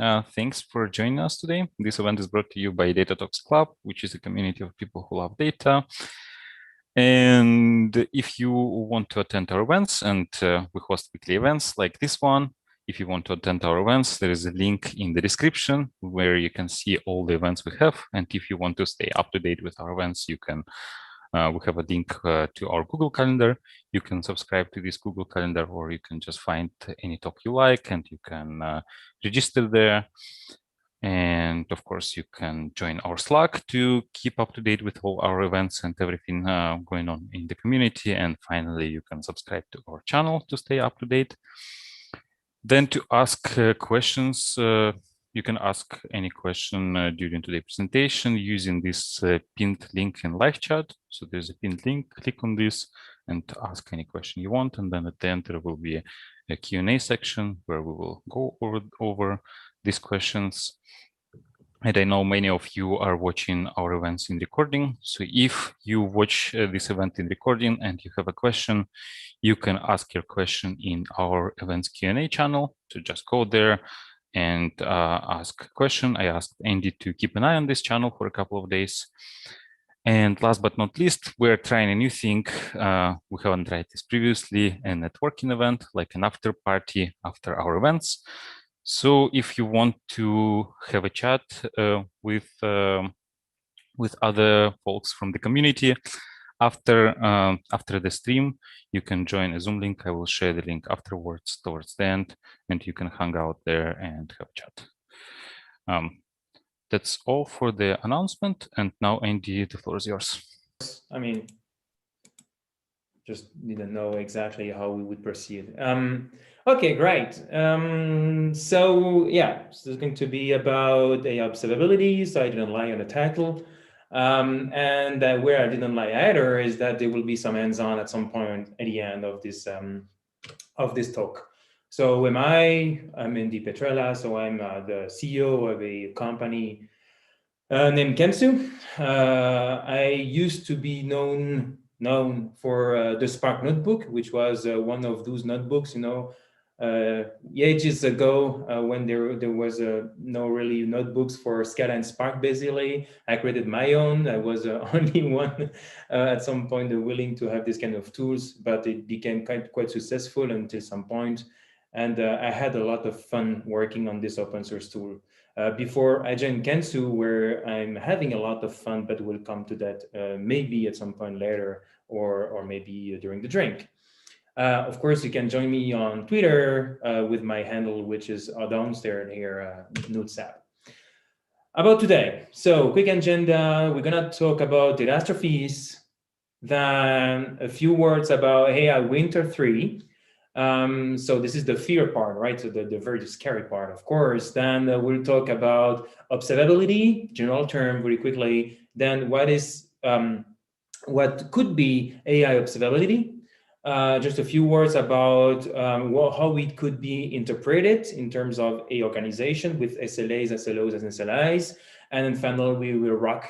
Thanks for joining us today. This event is brought to you by Data Talks Club, which is a community of people who love data. And if you want to attend our events, and we host weekly events like this one, if you want to attend our events, there is a link in the description where you can see all the events we have. And if you want to stay up to date with our events, you can we have a link to our Google Calendar. You can subscribe to this Google Calendar, or you can just find any talk you like, and you can register there. And of course, you can join our Slack to keep up to date with all our events and everything going on in the community. And finally, you can subscribe to our channel to stay up to date. Then to ask questions, you can ask any question during today's presentation using this pinned link in live chat. So there's a pinned link, click on this and ask any question you want. And then at the end, there will be a Q&A section where we will go over these questions. And I know many of you are watching our events in recording. So if you watch this event in recording and you have a question, you can ask your question in our events Q&A channel. So just go there and ask a question. I asked Andy to keep an eye on this channel for a couple of days. And last but not least, we're trying a new thing. We haven't tried this previously, a networking event, like an after party after our events. So if you want to have a chat with other folks from the community after the stream, you can join a Zoom link. I will share the link afterwards towards the end, and you can hang out there and have a chat. That's all for the announcement. And now, Andy, the floor is yours. I mean, just didn't know exactly how we would proceed. Okay, great. So yeah, so it's going to be about AI observability. So I didn't lie on the title. And where I didn't lie either is that there will be some hands-on at some point at the end of this talk. So I'm Andy Petrella. So I'm the CEO of a company named Kensu. I used to be known for the Spark notebook, which was one of those notebooks, ages ago when there was no really notebooks for Scala and Spark. Basically, I created my own. I was only one at some point willing to have this kind of tools, but it became quite successful until some point. And I had a lot of fun working on this open source tool. Before I joined Kensu, where I'm having a lot of fun, but we'll come to that maybe at some point later, or maybe during the drink. Of course, you can join me on Twitter with my handle, which is downstairs here, Nutsap. About today, so quick agenda. We're gonna talk about catastrophes, then a few words about AI Winter 3. So this is the fear part, right? So the very scary part, of course. Then we'll talk about observability, general term, very quickly. Then what could be AI observability? Just a few words about how it could be interpreted in terms of a organization with SLAs, SLOs, and SLIs. And then finally, we will rock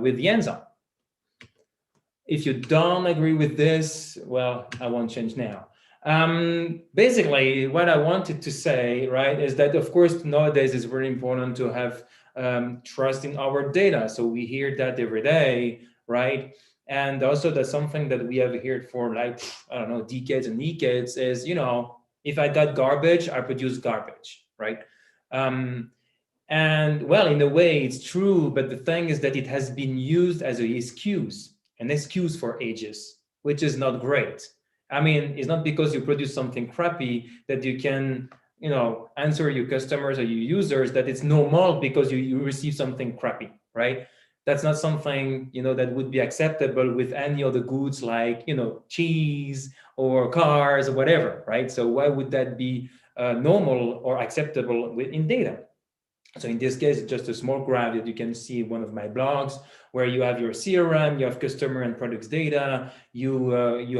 with the hands-on. If you don't agree with this, well, I won't change now. Basically, what I wanted to say, right, is that, of course, nowadays it's very important to have trust in our data. So we hear that every day, right? And also that's something that we have heard for like, I don't know, decades and decades is, if I got garbage, I produce garbage, right? And well, in a way it's true, but the thing is that it has been used as an excuse for ages, which is not great. I mean, it's not because you produce something crappy that you can, answer your customers or your users that it's normal because you receive something crappy, right? That's not something, that would be acceptable with any other goods like, cheese or cars or whatever, right? So why would that be normal or acceptable in data? So in this case, it's just a small graph that you can see in one of my blogs where you have your CRM, you have customer and products data, you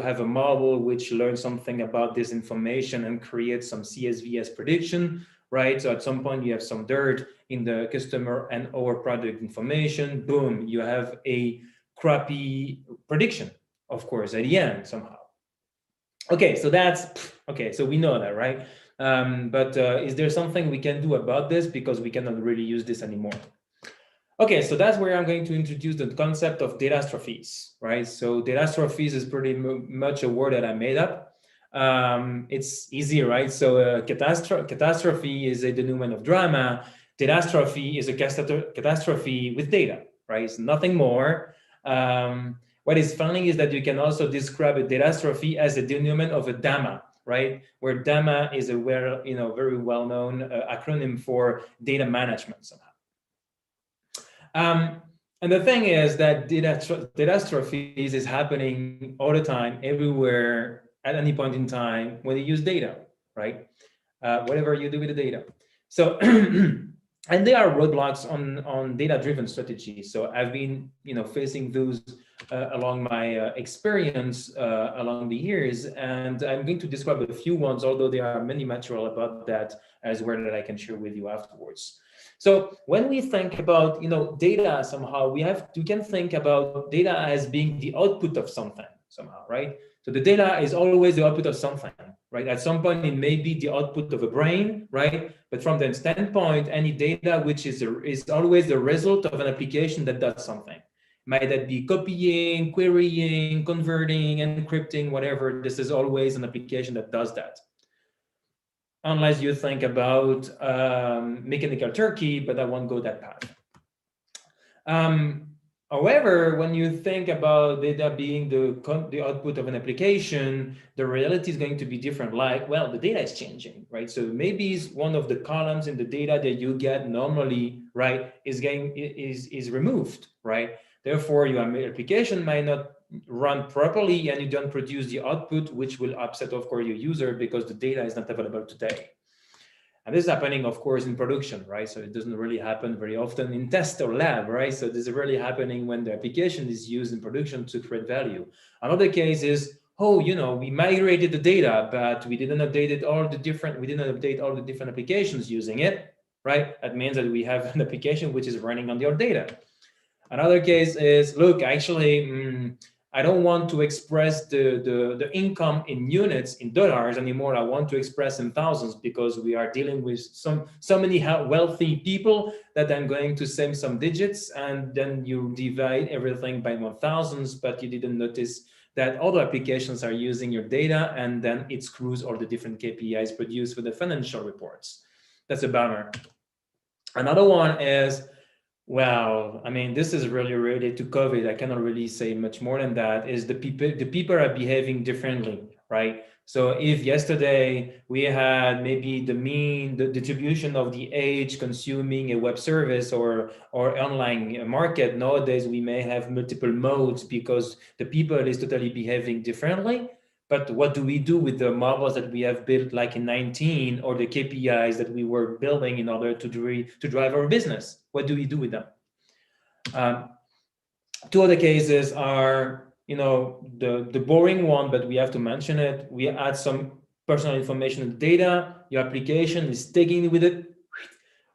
have a model which learns something about this information and creates some CSV as prediction, right? So at some point you have some dirt in the customer and our product information, boom, you have a crappy prediction, of course, at the end somehow. Okay, so so we know that, right? But is there something we can do about this, because we cannot really use this anymore? Okay, so that's where I'm going to introduce the concept of catastrophes, right? So catastrophes is pretty much a word that I made up. It's easy, right? So catastrophe is a denouement of drama. Catastrophe is a catastrophe with data, right? It's nothing more. What is funny is that you can also describe a catastrophe as a denouement of a DAMA, right? Where DAMA is a very well-known acronym for data management somehow. And the thing is that catastrophes is happening all the time, everywhere, at any point in time when you use data, right? Whatever you do with the data. So, and there are roadblocks on data-driven strategies. So I've been, facing those along my experience along the years, and I'm going to describe a few ones, although there are many material about that as well that I can share with you afterwards. So when we think about data, somehow we can think about data as being the output of something somehow, right? So the data is always the output of something, right? At some point it may be the output of a brain, right? But from the standpoint, any data which is always the result of an application that does something. Might that be copying, querying, converting, encrypting, whatever. This is always an application that does that. Unless you think about mechanical Turkey, but I won't go that path. However, when you think about data being the output of an application, the reality is going to be different. Like, well, the data is changing, right? So maybe one of the columns in the data that you get normally, right, is removed, right? Therefore, your application might not run properly, and you don't produce the output, which will upset, of course, your user because the data is not available today. And this is happening, of course, in production, right? So it doesn't really happen very often in test or lab, right? So this is really happening when the application is used in production to create value. Another case is, we migrated the data, but we didn't update all the different applications using it, right? That means that we have an application which is running on the old data. Another case is, look, actually, I don't want to express the income in units, in dollars anymore. I want to express in thousands, because we are dealing with so many wealthy people that I'm going to send some digits, and then you divide everything by 1,000s, but you didn't notice that other applications are using your data, and then it screws all the different KPIs produced for the financial reports. That's a bummer. Another one is, well, I mean, this is really related to COVID. I cannot really say much more than that. Is the people are behaving differently, right? So if yesterday we had maybe the distribution of the age consuming a web service or online market, nowadays we may have multiple modes because the people is totally behaving differently. But what do we do with the models that we have built like in 19, or the KPIs that we were building in order to drive our business? What do we do with them? Two other cases are, the boring one, but we have to mention it. We add some personal information in the data. Your application is taking with it.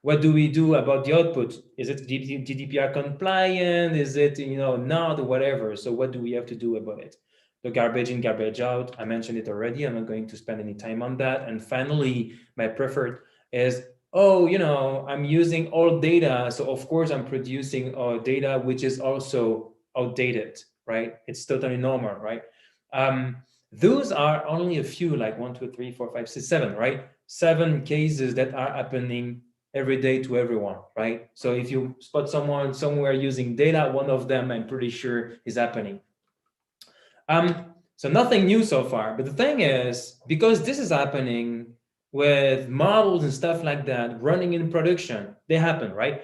What do we do about the output? Is it GDPR compliant? Is it, not, whatever? So what do we have to do about it? The garbage in, garbage out. I mentioned it already. I'm not going to spend any time on that. And finally, my preferred is, I'm using old data. So of course I'm producing data which is also outdated, right? It's totally normal, right? Those are only a few, like 1, 2, 3, 4, 5, 6, 7, right? 7 cases that are happening every day to everyone, right? So if you spot someone somewhere using data, one of them, I'm pretty sure, is happening. So nothing new so far. But the thing is, because this is happening with models and stuff like that running in production, they happen, right?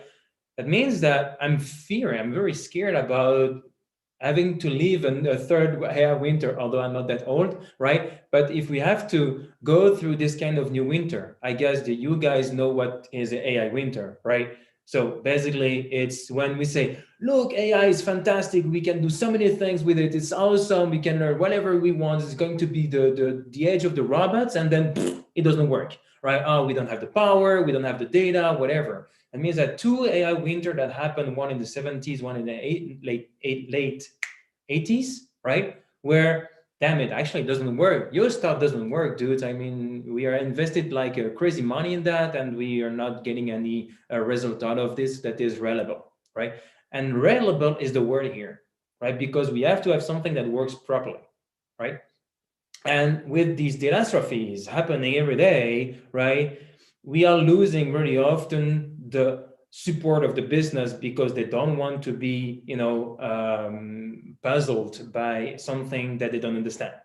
That means that I'm very scared about having to live in a third AI winter, although I'm not that old, right? But if we have to go through this kind of new winter, I guess that you guys know what is an AI winter, right? So basically, it's when we say, look, AI is fantastic. We can do so many things with it. It's awesome. We can learn whatever we want. It's going to be the age of the robots. And then it doesn't work, right? Oh, we don't have the power. We don't have the data, whatever. It means that 2 AI winter that happened, one in the 70s, one in the late 80s, right? Where damn it, actually it doesn't work. Your stuff doesn't work, dudes. I mean, we are invested like crazy money in that, and we are not getting any result out of this that is reliable, right? And reliable is the word here, right? Because we have to have something that works properly, right? And with these catastrophes happening every day, right, we are losing really often the support of the business because they don't want to be, puzzled by something that they don't understand,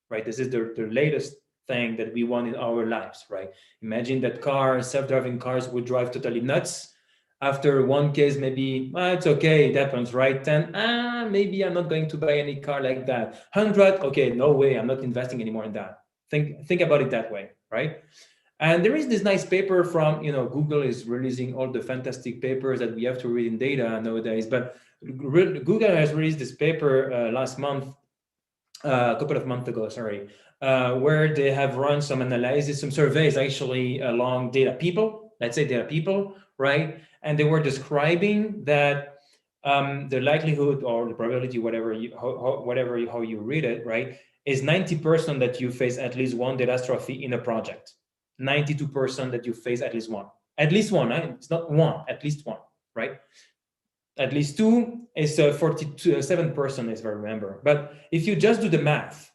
right? This is the latest thing that we want in our lives, right? Imagine that self-driving cars would drive totally nuts. After one case, maybe it's okay, it happens, right? 10, maybe I'm not going to buy any car like that. 100, okay, no way, I'm not investing anymore in that. Think about it that way, right? And there is this nice paper from, Google is releasing all the fantastic papers that we have to read in data nowadays. But Google has released this paper last month, a couple of months ago, sorry, where they have run some analysis, some surveys actually along data people, let's say data people, right? And they were describing that the likelihood or the probability, how you read it, right, is 90% that you face at least one catastrophe in a project. 92% that you face at least one. At least one, right? It's not one, at least one, right? At least two is 47%, if I remember. But if you just do the math,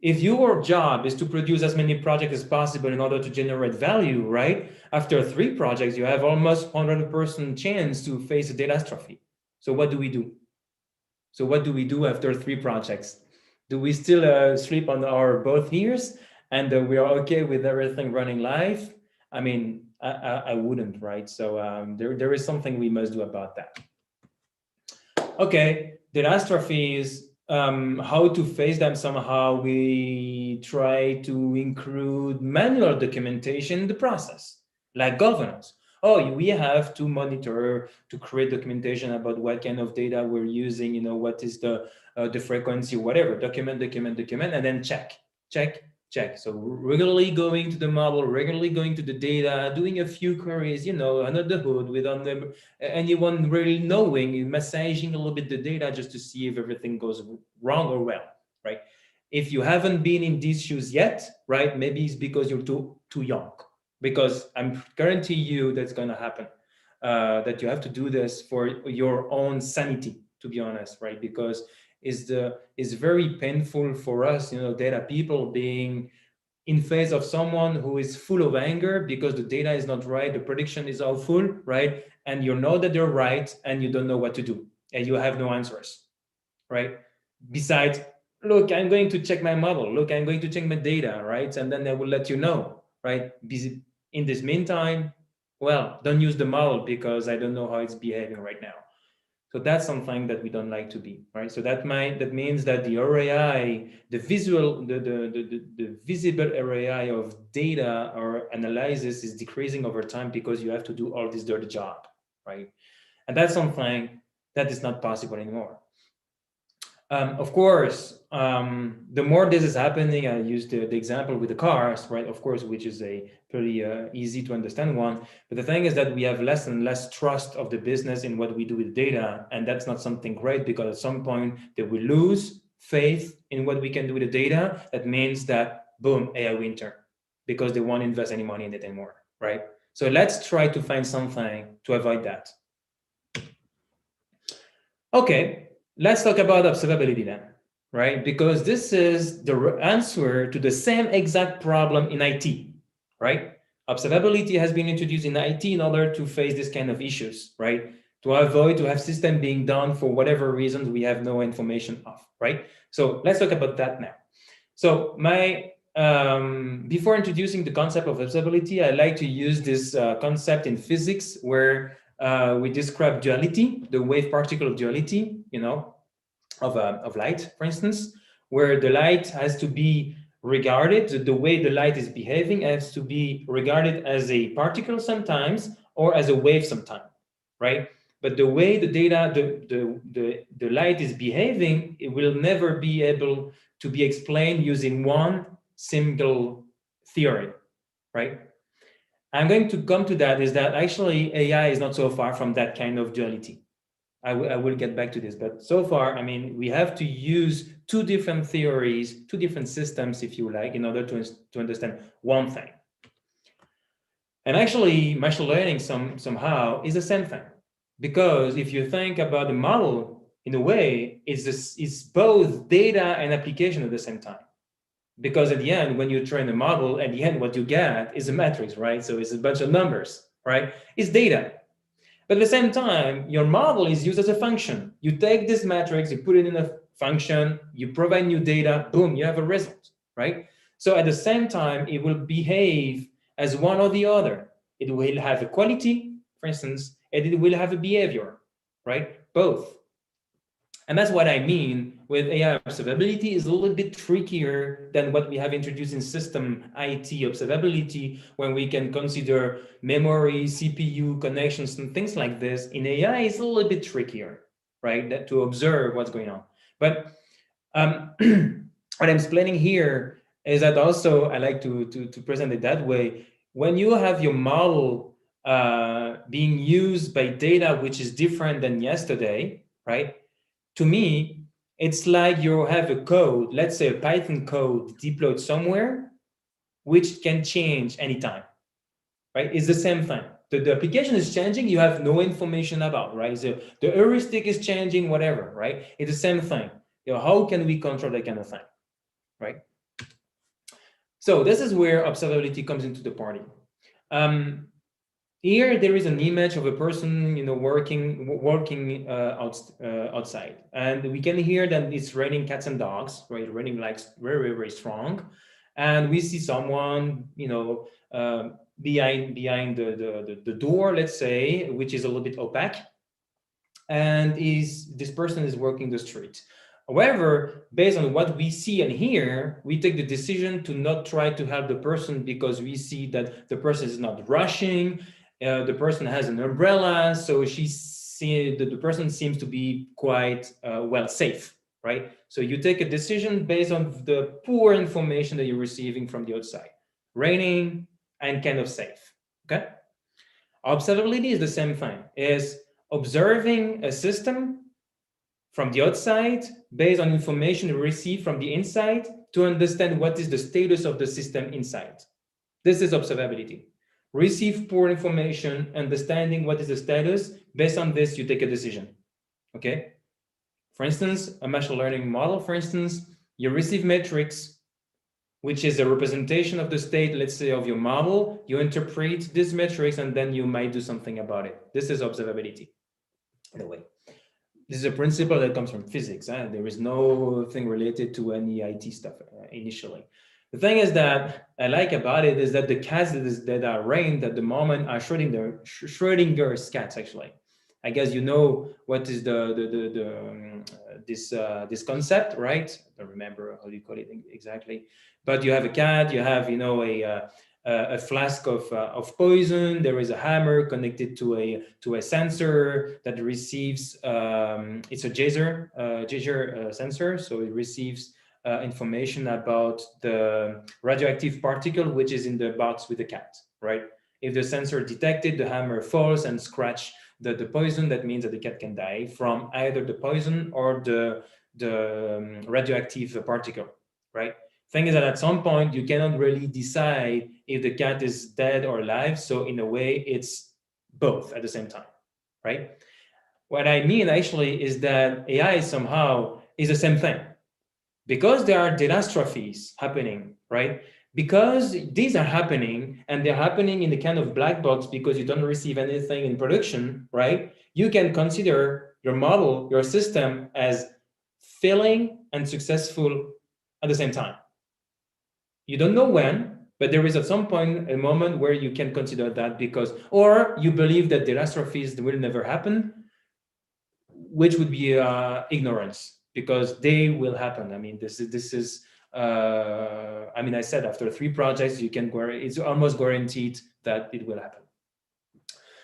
if your job is to produce as many projects as possible in order to generate value, right? After 3 projects, you have almost 100% chance to face a catastrophe. So what do we do? So what do we do after 3 projects? Do we still sleep on our both ears and we are okay with everything running live? I mean, I wouldn't, right? So there is something we must do about that. Okay, catastrophes, how to face them somehow, we try to include manual documentation in the process, like governance. Oh, we have to monitor, to create documentation about what kind of data we're using, what is the frequency, whatever, document, and then check. So regularly going to the model, regularly going to the data, doing a few queries, under the hood without anyone really knowing, massaging a little bit the data just to see if everything goes wrong or well, right? If you haven't been in these shoes yet, right, maybe it's because you're too young. Because I'm guarantee you that's going to happen. That you have to do this for your own sanity, to be honest, right? Because it's very painful for us, data people, being in face of someone who is full of anger because the data is not right, the prediction is all full, right? And you know that they're right and you don't know what to do and you have no answers, right? Besides, look, I'm going to check my model. Look, I'm going to check my data, right? And then I will let you know, right? In this meantime, well, don't use the model because I don't know how it's behaving right now. So that's something that we don't like to be, right? So that means that the RAI, the visible RAI of data or analysis is decreasing over time because you have to do all this dirty job, right? And that's something that is not possible anymore. Of course, the more this is happening, I used the example with the cars, right? Of course, which is a pretty easy to understand one. But the thing is that we have less and less trust of the business in what we do with data. And that's not something great because at some point they will lose faith in what we can do with the data. That means that, boom, AI winter, because they won't invest any money in it anymore, right? So let's try to find something to avoid that. Okay. Let's talk about observability then, right? Because this is the answer to the same exact problem in IT, right? Observability has been introduced in IT in order to face this kind of issues, right? To avoid to have system being done for whatever reasons we have no information of, right? So let's talk about that now. So before introducing the concept of observability, I like to use this concept in physics where we describe duality, the wave-particle duality, of light, for instance, where the light has to be regarded, the way the light is behaving has to be regarded as a particle sometimes or as a wave sometimes, right? But the way the data, the light is behaving, it will never be able to be explained using one single theory, right? I'm going to come to that is that actually AI is not so far from that kind of duality. I will get back to this, but so far, I mean, we have to use two different theories, two different systems, if you like, in order to understand one thing. And actually, machine learning somehow is the same thing. Because if you think about the model, in a way, it's both data and application at the same time. Because at the end, when you train a model, at the end, what you get is a matrix, right? So it's a bunch of numbers, right? It's data. But at the same time, your model is used as a function. You take this matrix, you put it in a function, you provide new data, boom, you have a result, right? So at the same time, it will behave as one or the other. It will have a quality, for instance, and it will have a behavior, right? Both. And that's what I mean with AI observability is a little bit trickier than what we have introduced in system IT observability, when we can consider memory, CPU connections, and things like this. In AI, it's a little bit trickier, right, that to observe what's going on. But what I'm explaining here is that also I like to present it that way. When you have your model being used by data which is different than yesterday, right? To me, it's like you have a code, let's say a Python code deployed somewhere, which can change anytime, right? It's the same thing. The application is changing, you have no information about, right? So the heuristic is changing, whatever, right? It's the same thing. How can we control that kind of thing, right? So this is where observability comes into the party. Here there is an image of a person, working outside, and we can hear that it's raining cats and dogs, right? Raining like very, very strong, and we see someone, behind the door, let's say, which is a little bit opaque, and this person is working the street. However, based on what we see and hear, we take the decision to not try to help the person because we see that the person is not rushing. The person has an umbrella, so the person seems to be quite well safe, right? So you take a decision based on the poor information that you're receiving from the outside. Raining and kind of safe, okay? Observability is the same thing, is observing a system from the outside based on information received from the inside to understand what is the status of the system inside. This is observability. Receive poor information, understanding what is the status. Based on this, you take a decision, okay? For instance, a machine learning model, for instance, you receive metrics, which is a representation of the state, let's say, of your model. You interpret these metrics, and then you might do something about it. This is observability, in a way. This is a principle that comes from physics. There is no thing related to any IT stuff initially. The thing is that I like about it is that the cats that are rained at the moment are Schrodinger's cats, actually. I guess you know what is this concept, right? I don't remember how you call it exactly. But you have a cat, you have a flask of poison. There is a hammer connected to a sensor that receives. It's a geyser sensor, so it receives information about the radioactive particle which is in the box with the cat. Right? If the sensor detected, the hammer falls and scratch the poison. That means that the cat can die from either the poison or the radioactive particle. Right? Thing is that at some point you cannot really decide if the cat is dead or alive. So in a way, it's both at the same time, right? What I mean actually is that AI somehow is the same thing. Because there are catastrophes happening, right? Because these are happening and they're happening in the kind of black box because you don't receive anything in production, right? You can consider your model, your system as failing and successful at the same time. You don't know when, but there is at some point a moment where you can consider that or you believe that catastrophes will never happen, which would be ignorance, because they will happen. I mean, this is I said after 3 projects, it's almost guaranteed that it will happen.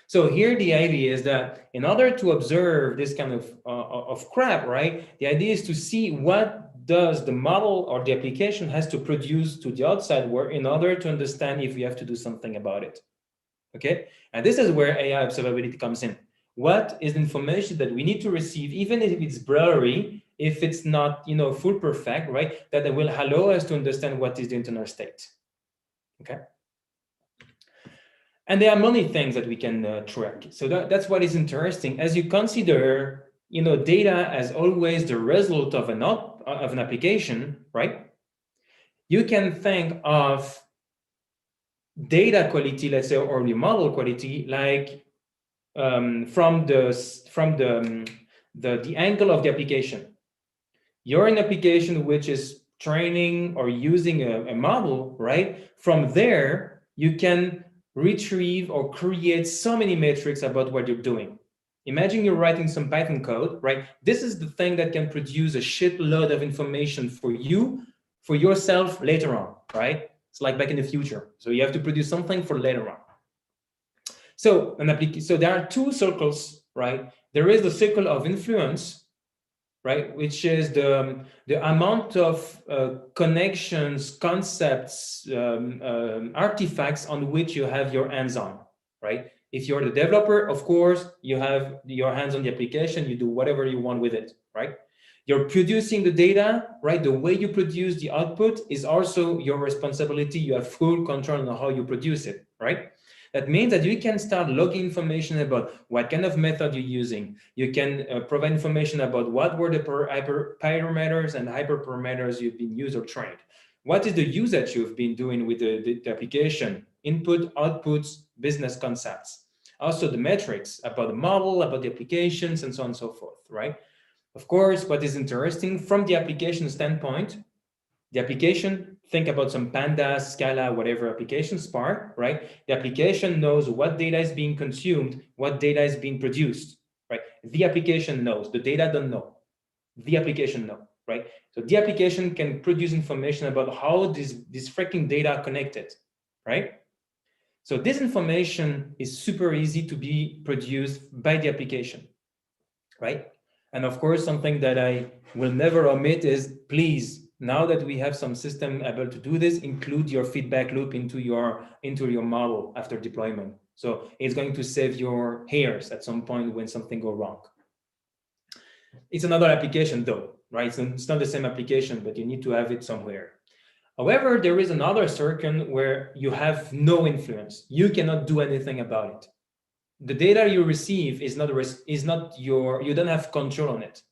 So here the idea is that in order to observe this kind of crap, right, the idea is to see what does the model or the application has to produce to the outside world in order to understand if we have to do something about it. Okay, and this is where AI observability comes in. What is the information that we need to receive, even if it's blurry, if it's not, full perfect, right, that will allow us to understand what is the internal state. Okay. And there are many things that we can track. So that's what is interesting. As you consider, data as always the result of an application, right? You can think of data quality, let's say, or the model quality, like from the angle of the application. You're an application which is training or using a model, right? From there, you can retrieve or create so many metrics about what you're doing. Imagine you're writing some Python code, right? This is the thing that can produce a shitload of information for you, for yourself later on, right? It's like back in the future. So you have to produce something for later on. So so there are two circles, right? There is the circle of influence, right, which is the amount of connections, concepts, artifacts on which you have your hands on, right? If you're the developer, of course, you have your hands on the application, you do whatever you want with it, right? You're producing the data, right? The way you produce the output is also your responsibility. You have full control on how you produce it, right? That means that you can start logging information about what kind of method you're using. You can provide information about what were the parameters and hyperparameters you've been used or trained. What is the usage you've been doing with the application? Input, outputs, business concepts. Also the metrics about the model, about the applications, and so on and so forth, right? Of course, what is interesting from the application standpoint, the application, think about some Pandas, Scala, whatever application, Spark, right? The application knows what data is being consumed, what data is being produced, right? The application knows, the data don't know. The application knows, right? So the application can produce information about how this freaking data are connected, right? So this information is super easy to be produced by the application, right? And of course, something that I will never omit is, please, now that we have some system able to do this, include your feedback loop into your model after deployment. So it's going to save your hairs at some point when something goes wrong. It's another application though, right? So it's not the same application, but you need to have it somewhere. However, there is another circle where you have no influence. You cannot do anything about it. The data you receive is not your, you don't have control on it.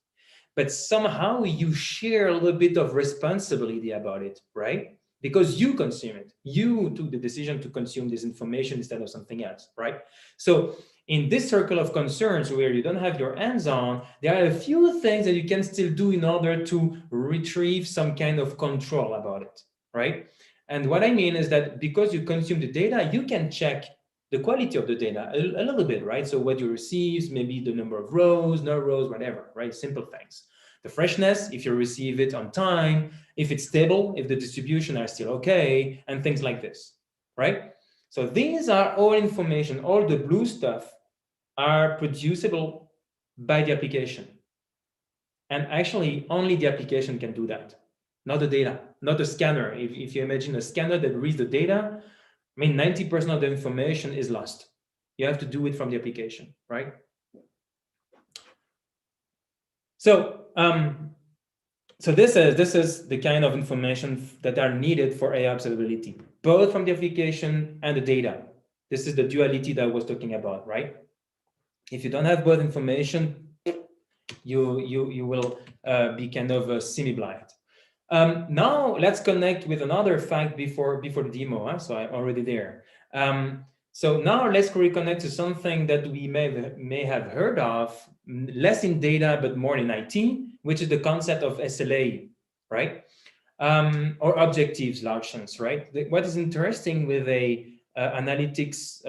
But somehow you share a little bit of responsibility about it, right? Because you consume it. You took the decision to consume this information instead of something else, right? So in this circle of concerns where you don't have your hands on, there are a few things that you can still do in order to retrieve some kind of control about it, right? And what I mean is that because you consume the data, you can check the quality of the data a little bit, right? So what you receive, maybe the number of rows, no rows, whatever, right? Simple things. The freshness, if you receive it on time, if it's stable, if the distribution are still okay, and things like this, right? So these are all information, all the blue stuff are producible by the application. And actually, only the application can do that, not the data, not the scanner. If you imagine a scanner that reads the data, I mean, 90% of the information is lost. You have to do it from the application, right? So, so this is the kind of information that are needed for AI observability, both from the application and the data. This is the duality that I was talking about, right? If you don't have both information, you will be kind of semi-blind. Now let's connect with another fact before the demo. So I'm already there. So now let's reconnect to something that we may have heard of, less in data, but more in IT, which is the concept of SLA, right? Or objectives, large sense, right? What is interesting with a analytics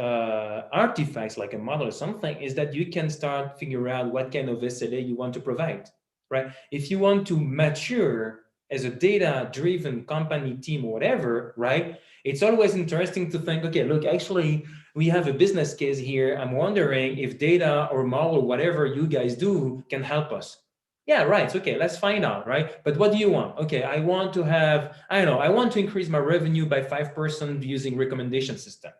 artifacts like a model or something is that you can start figure out what kind of SLA you want to provide, right? If you want to mature as a data-driven company, team, whatever, right? It's always interesting to think, okay, look, actually, we have a business case here. I'm wondering if data or model, whatever you guys do, can help us. Yeah, right. Okay, let's find out, right? But what do you want? Okay, I want to have, I don't know, I want to increase my revenue by 5% using recommendation system.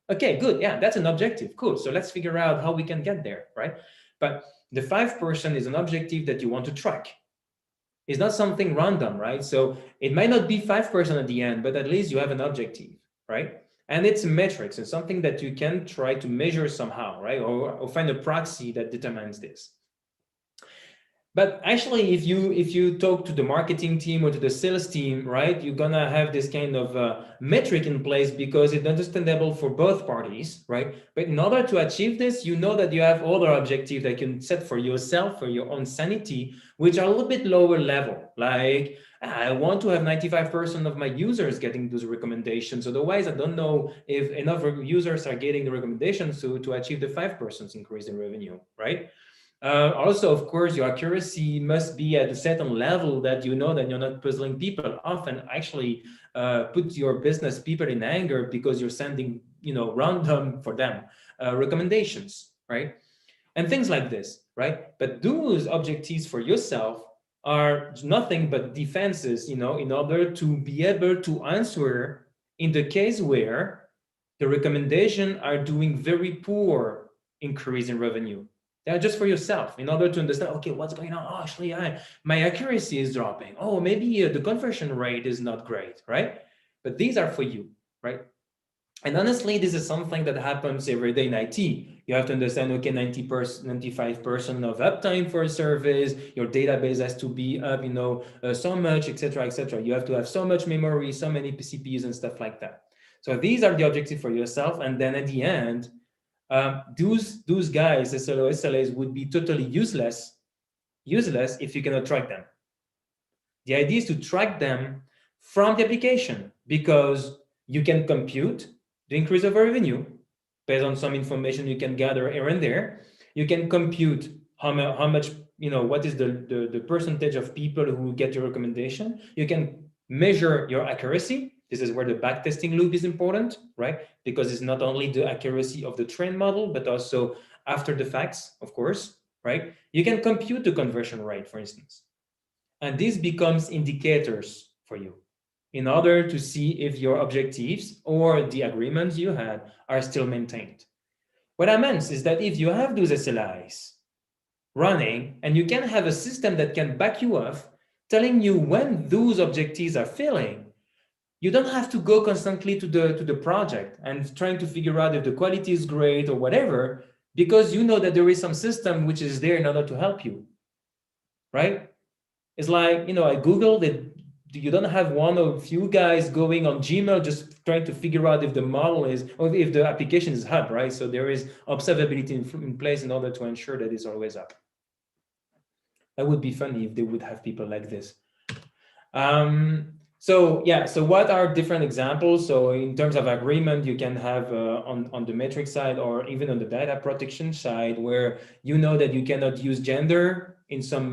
Okay, good. Yeah, that's an objective. Cool. So let's figure out how we can get there, right? But the 5% is an objective that you want to track. It's not something random, right? So it might not be 5% at the end, but at least you have an objective, right? And it's a metrics and something that you can try to measure somehow, right? Or find a proxy that determines this. But actually, if you talk to the marketing team or to the sales team, right, you're gonna have this kind of metric in place because it's understandable for both parties, right? But in order to achieve this, you know that you have other objectives that you can set for yourself, for your own sanity, which are a little bit lower level. Like, I want to have 95% of my users getting those recommendations. Otherwise, I don't know if enough users are getting the recommendations to achieve the 5% increase in revenue, right? Also, of course, your accuracy must be at a certain level that you know that you're not puzzling people. Often, actually, put your business people in anger because you're sending, random for them recommendations, right? And things like this, right? But those objectives for yourself are nothing but defenses, in order to be able to answer in the case where the recommendation are doing very poor increase in revenue. They are just for yourself in order to understand, okay, what's going on? Oh, actually, my accuracy is dropping. Oh, maybe the conversion rate is not great, right? But these are for you, right? And honestly, this is something that happens every day in IT. You have to understand, okay, 90%, 95% of uptime for a service, your database has to be up, so much, etc., etc. You have to have so much memory, so many CPUs and stuff like that. So these are the objectives for yourself. And then at the end, those guys, SLO, SLAs, would be totally useless if you cannot track them. The idea is to track them from the application because you can compute the increase of revenue based on some information you can gather here and there. You can compute how much, what is the percentage of people who get your recommendation. You can measure your accuracy. This is where the backtesting loop is important, right? Because it's not only the accuracy of the trained model, but also after the facts, of course, right? You can compute the conversion rate, for instance. And this becomes indicators for you in order to see if your objectives or the agreements you had are still maintained. What I meant is that if you have those SLIs running and you can have a system that can back you up, telling you when those objectives are failing, you don't have to go constantly to the project and trying to figure out if the quality is great or whatever, because you know that there is some system which is there in order to help you, right? It's like, I Googled it. You don't have one or a few guys going on Gmail just trying to figure out if the model is, or if the application is up, right? So there is observability in place in order to ensure that it's always up. That would be funny if they would have people like this. So what are different examples? So in terms of agreement, you can have on the metric side or even on the data protection side, where you know that you cannot use gender in some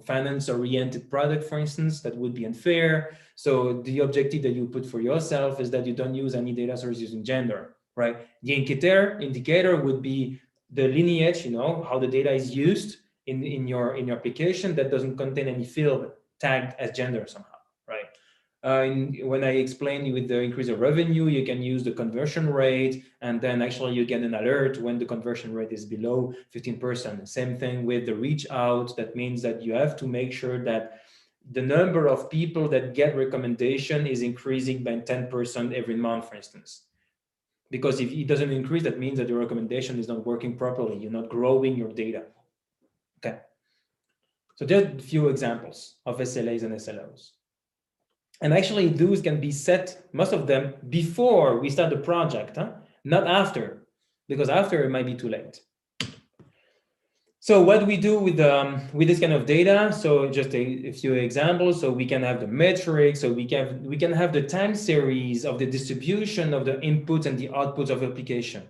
finance-oriented product, for instance. That would be unfair. So the objective that you put for yourself is that you don't use any data source using gender, right? The indicator would be the lineage, how the data is used in your application that doesn't contain any field tagged as gender somehow, right? When I explained with the increase of revenue, you can use the conversion rate, and then actually you get an alert when the conversion rate is below 15%. Same thing with the reach out. That means that you have to make sure that the number of people that get recommendation is increasing by 10% every month, for instance. Because if it doesn't increase, that means that your recommendation is not working properly. You're not growing your data. Okay. So just a few examples of SLAs and SLOs. And actually, those can be set, most of them, before we start the project, not after, because after it might be too late. So what do we do with this kind of data? So just a few examples. So we can have the metrics. So we can have the time series of the distribution of the inputs and the outputs of application.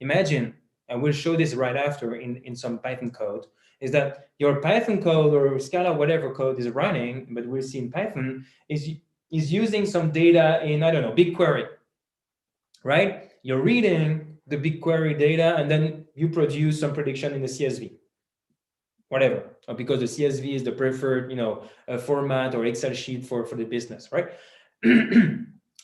Imagine, and we'll show this right after in some Python code, is that your Python code or Scala, whatever code is running, but we'll see in Python, is using some data in, I don't know, BigQuery, right? You're reading the BigQuery data, and then you produce some prediction in the CSV, whatever, because the CSV is the preferred, format or Excel sheet for the business, right?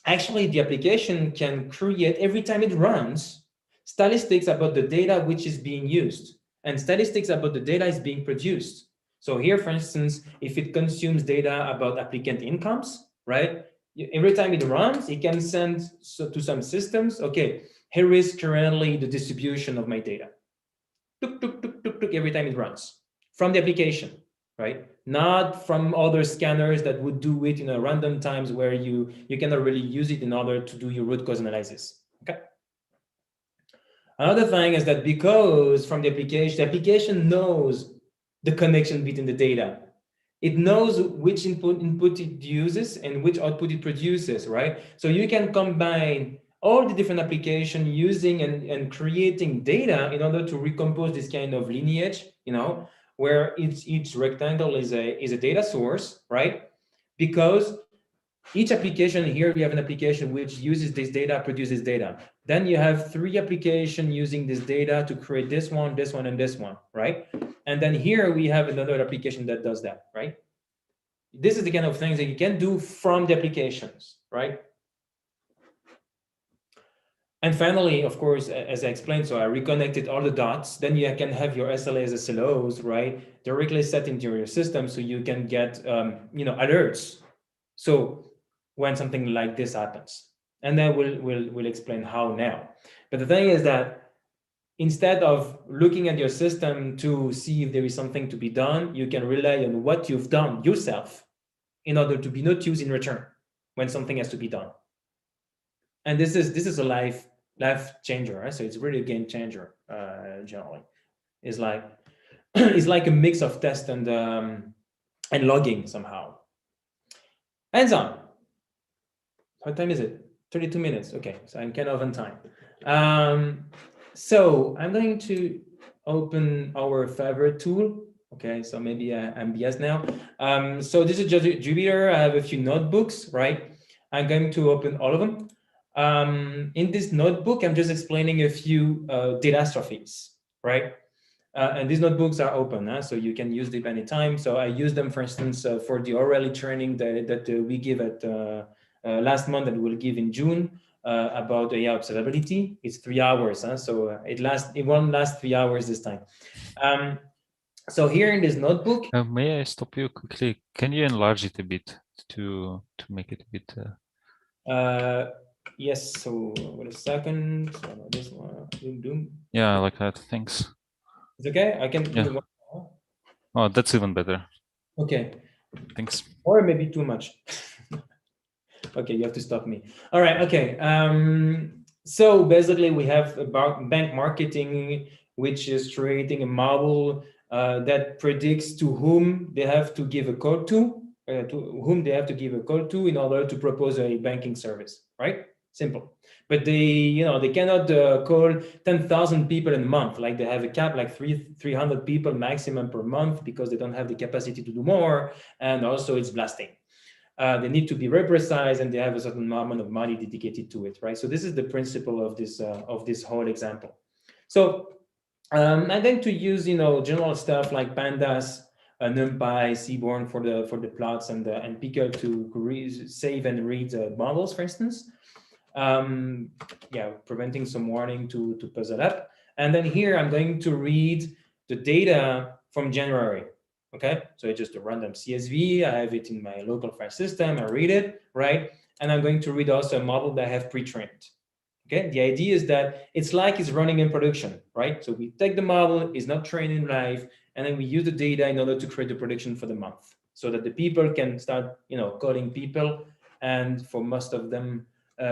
Actually, the application can create, every time it runs, statistics about the data which is being used, and statistics about the data is being produced. So here, for instance, if it consumes data about applicant incomes, right? Every time it runs, it can send to some systems, okay, here is currently the distribution of my data. Tuk, tuk, tuk, tuk, tuk, every time it runs from the application, right? Not from other scanners that would do it in a random times where you cannot really use it in order to do your root cause analysis, okay? Another thing is that because from the application knows the connection between the data. It knows which input it uses and which output it produces, right? So you can combine all the different applications using and creating data in order to recompose this kind of lineage, you know, where each rectangle is a data source, right? Because each application here, we have an application which uses this data, produces data. Then you have 3 applications using this data to create this one, and this one, right? And then here we have another application that does that, right? This is the kind of things that you can do from the applications, right? And finally, of course, as I explained, so I reconnected all the dots. Then you can have your SLAs, SLOs, right, directly set into your system, so you can get, you know, alerts. So when something like this happens, and then we'll explain how now. But the thing is that instead of looking at your system to see if there is something to be done, you can rely on what you've done yourself in order to be not used in return when something has to be done. And this is a life changer, right? So it's really a game changer, generally. It's like it's like a mix of test and logging somehow. Hands on. What time is it? 32 minutes. Okay, so I'm kind of on time. So I'm going to open our favorite tool. Okay, so maybe I'm biased now. So this is just Jupyter. I have a few notebooks, right? I'm going to open all of them. In this notebook, I'm just explaining a few catastrophes, right? And these notebooks are open, so you can use them anytime. So I use them, for instance, for the O'Reilly training that we give at last month, that we'll give in June about observability. It's 3 hours, so it won't last 3 hours this time. So here in this notebook, may I stop you quickly? Can you enlarge it a bit to make it a bit? Yes. So wait a second. So this one. Doom. Yeah, like that. Thanks. It's okay. I can. Yeah. Oh, that's even better. Okay. Thanks. Or maybe too much. Okay, you have to stop me. All right. Okay. So basically, we have about bank marketing, which is creating a model that predicts to whom they have to give a code to whom they have to give a code to in order to propose a banking service. Right? Simple. But they cannot call 10,000 people in a month. Like they have a cap, like 300 people maximum per month, because they don't have the capacity to do more, and also it's blasting. They need to be very precise, and they have a certain amount of money dedicated to it, right? So this is the principle of this whole example. So I'm going to use general stuff like Pandas, NumPy, Seaborn for the plots, and Pickle to save and read models, for instance. Preventing some warning to puzzle up. And then here I'm going to read the data from January. Okay, so it's just a random CSV. I have it in my local file system. I read it, right? And I'm going to read also a model that I have pre-trained. Okay, the idea is that it's like it's running in production, right? So we take the model, it's not trained in live, and then we use the data in order to create the prediction for the month, so that the people can start, calling people, and for most of them,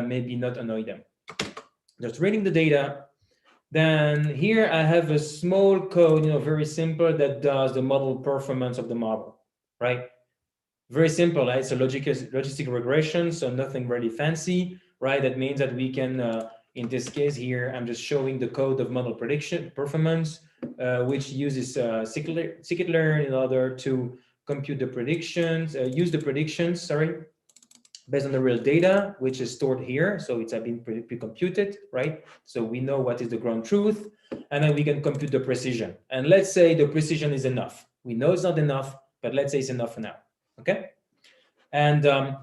maybe not annoy them. Just reading the data. Then here I have a small code, very simple, that does the model performance of the model, right? Very simple, right? It's a logistic regression, so nothing really fancy, right? That means that we can, in this case here, I'm just showing the code of model prediction performance, which uses scikit-learn in order to compute the predictions, use the predictions, based on the real data, which is stored here. So it's been pre-computed, right? So we know what is the ground truth, and then we can compute the precision. And let's say the precision is enough. We know it's not enough, but let's say it's enough for now, okay? And and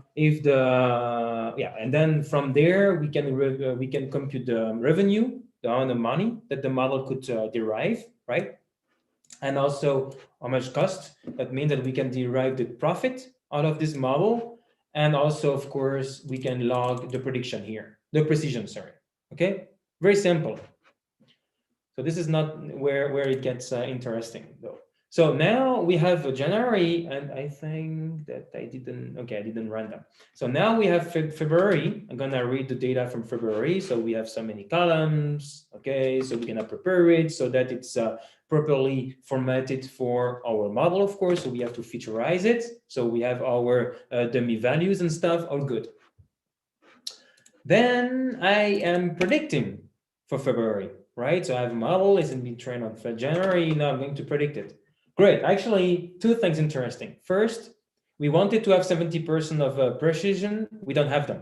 then from there, we can compute the revenue, the amount of money that the model could derive, right? and also how much cost. That means that we can derive the profit out of this model. And also, of course, we can log the prediction here, the precision, sorry. Okay, very simple. So this is not where it gets interesting though. So now we have January, and I think that I didn't run them. So now we have February. I'm gonna read the data from February. So we have so many columns, okay? So we're gonna prepare it so that it's properly formatted for our model, of course. So we have to featureize it. So we have our dummy values and stuff, all good. Then I am predicting for February, right? So I have a model, it's been trained on January, now I'm going to predict it. Great, actually, two things interesting. First, we wanted to have 70% of precision, we don't have them.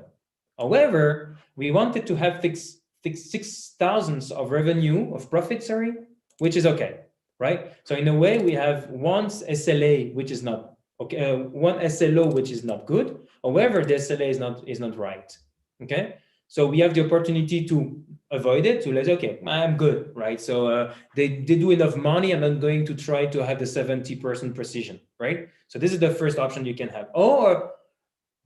However, we wanted to have 6,000 of revenue, of profit, sorry, which is okay, right? So in a way, we have one SLA, which is not okay, one SLO, which is not good. However, the SLA is not right. Okay, so we have the opportunity to avoid it, to let, okay, I'm good, right? So they do enough money, I'm not going to try to have the 70% precision, right? So this is the first option you can have. Or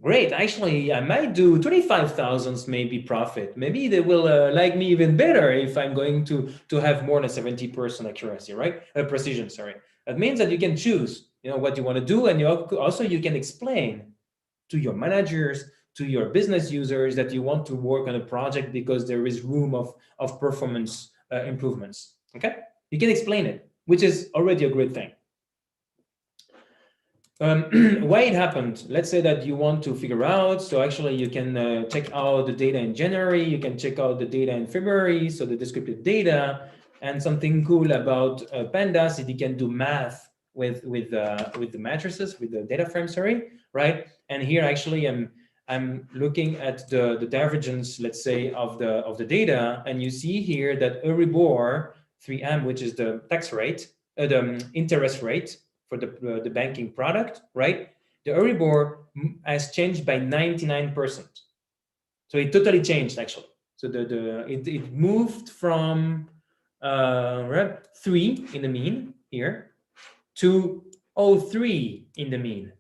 great, actually, I might do 25,000 maybe profit. Maybe they will like me even better if I'm going to have more than 70% accuracy, right? Precision, sorry. That means that you can choose, what you want to do, and you can explain to your managers, to your business users that you want to work on a project because there is room of performance improvements. Okay, you can explain it, which is already a great thing. Why it happened? Let's say that you want to figure out. So actually, you can check out the data in January. You can check out the data in February. So the descriptive data. And something cool about Pandas is you can do math with the matrices, with the data frame, sorry, right? And here actually I'm looking at the divergence, let's say, of the data, and you see here that Euribor 3M, which is the tax rate, the interest rate for the banking product, right? The Euribor has changed by 99%. So it totally changed actually. So it moved from 3 in the mean here to 0.3 in the mean.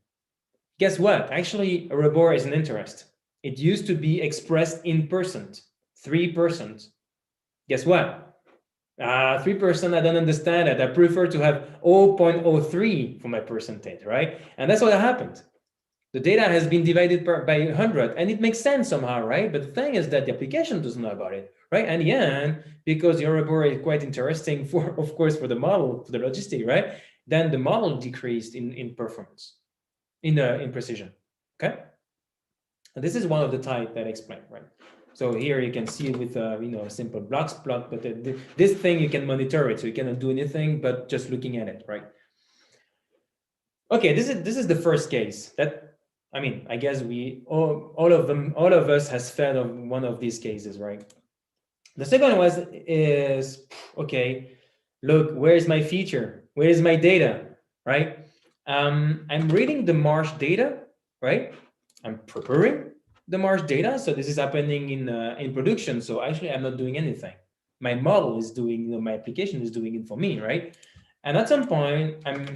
Guess what? Actually, Euribor is an interest. It used to be expressed in percent, 3%. Guess what? 3%, I don't understand it. I prefer to have 0.03 for my percentage, right? And that's what happened. The data has been divided by 100, and it makes sense somehow, right? But the thing is that the application doesn't know about it, right? And yeah, because Euribor is quite interesting for, of course, for the model, for the logistic, right? Then the model decreased in performance, in precision, okay? And this is one of the type that I explained, right? So here you can see it with a simple blocks plot, but this thing you can monitor it, so you cannot do anything but just looking at it, right? Okay, this is the first case. That, I mean, I guess we all of us has fed on one of these cases, right? The second one is okay. Look, where is my feature? Where is my data? Right? I'm reading the March data, right? I'm preparing the March data, so this is happening in production. So actually, I'm not doing anything. My model is doing, my application is doing it for me, right? And at some point, I'm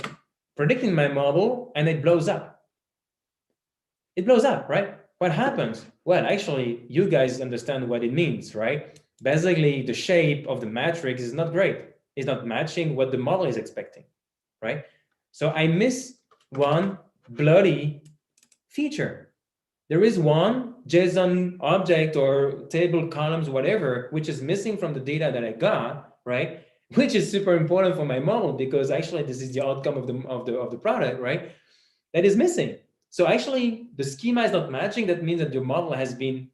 predicting my model, and it blows up. It blows up, right? What happens? Well, actually, you guys understand what it means, right? Basically, the shape of the matrix is not great. It's not matching what the model is expecting, right? So I miss one bloody feature. There is one JSON object or table columns, whatever, which is missing from the data that I got, right? Which is super important for my model because actually this is the outcome of the product, right? That is missing. So actually the schema is not matching. That means that your model has been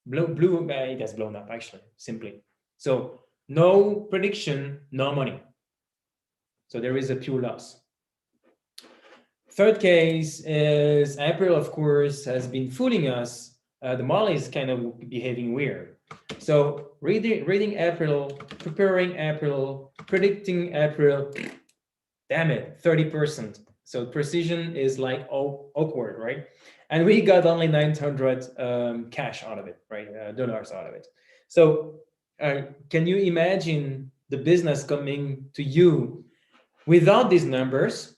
it has blown up actually, simply. So no prediction, no money. So there is a pure loss. Third case is April, of course, has been fooling us. The model is kind of behaving weird. So reading April, preparing April, predicting April, damn it, 30%. So precision is like awkward, right? And we got only 900 cash out of it, right? Dollars out of it. So can you imagine the business coming to you without these numbers,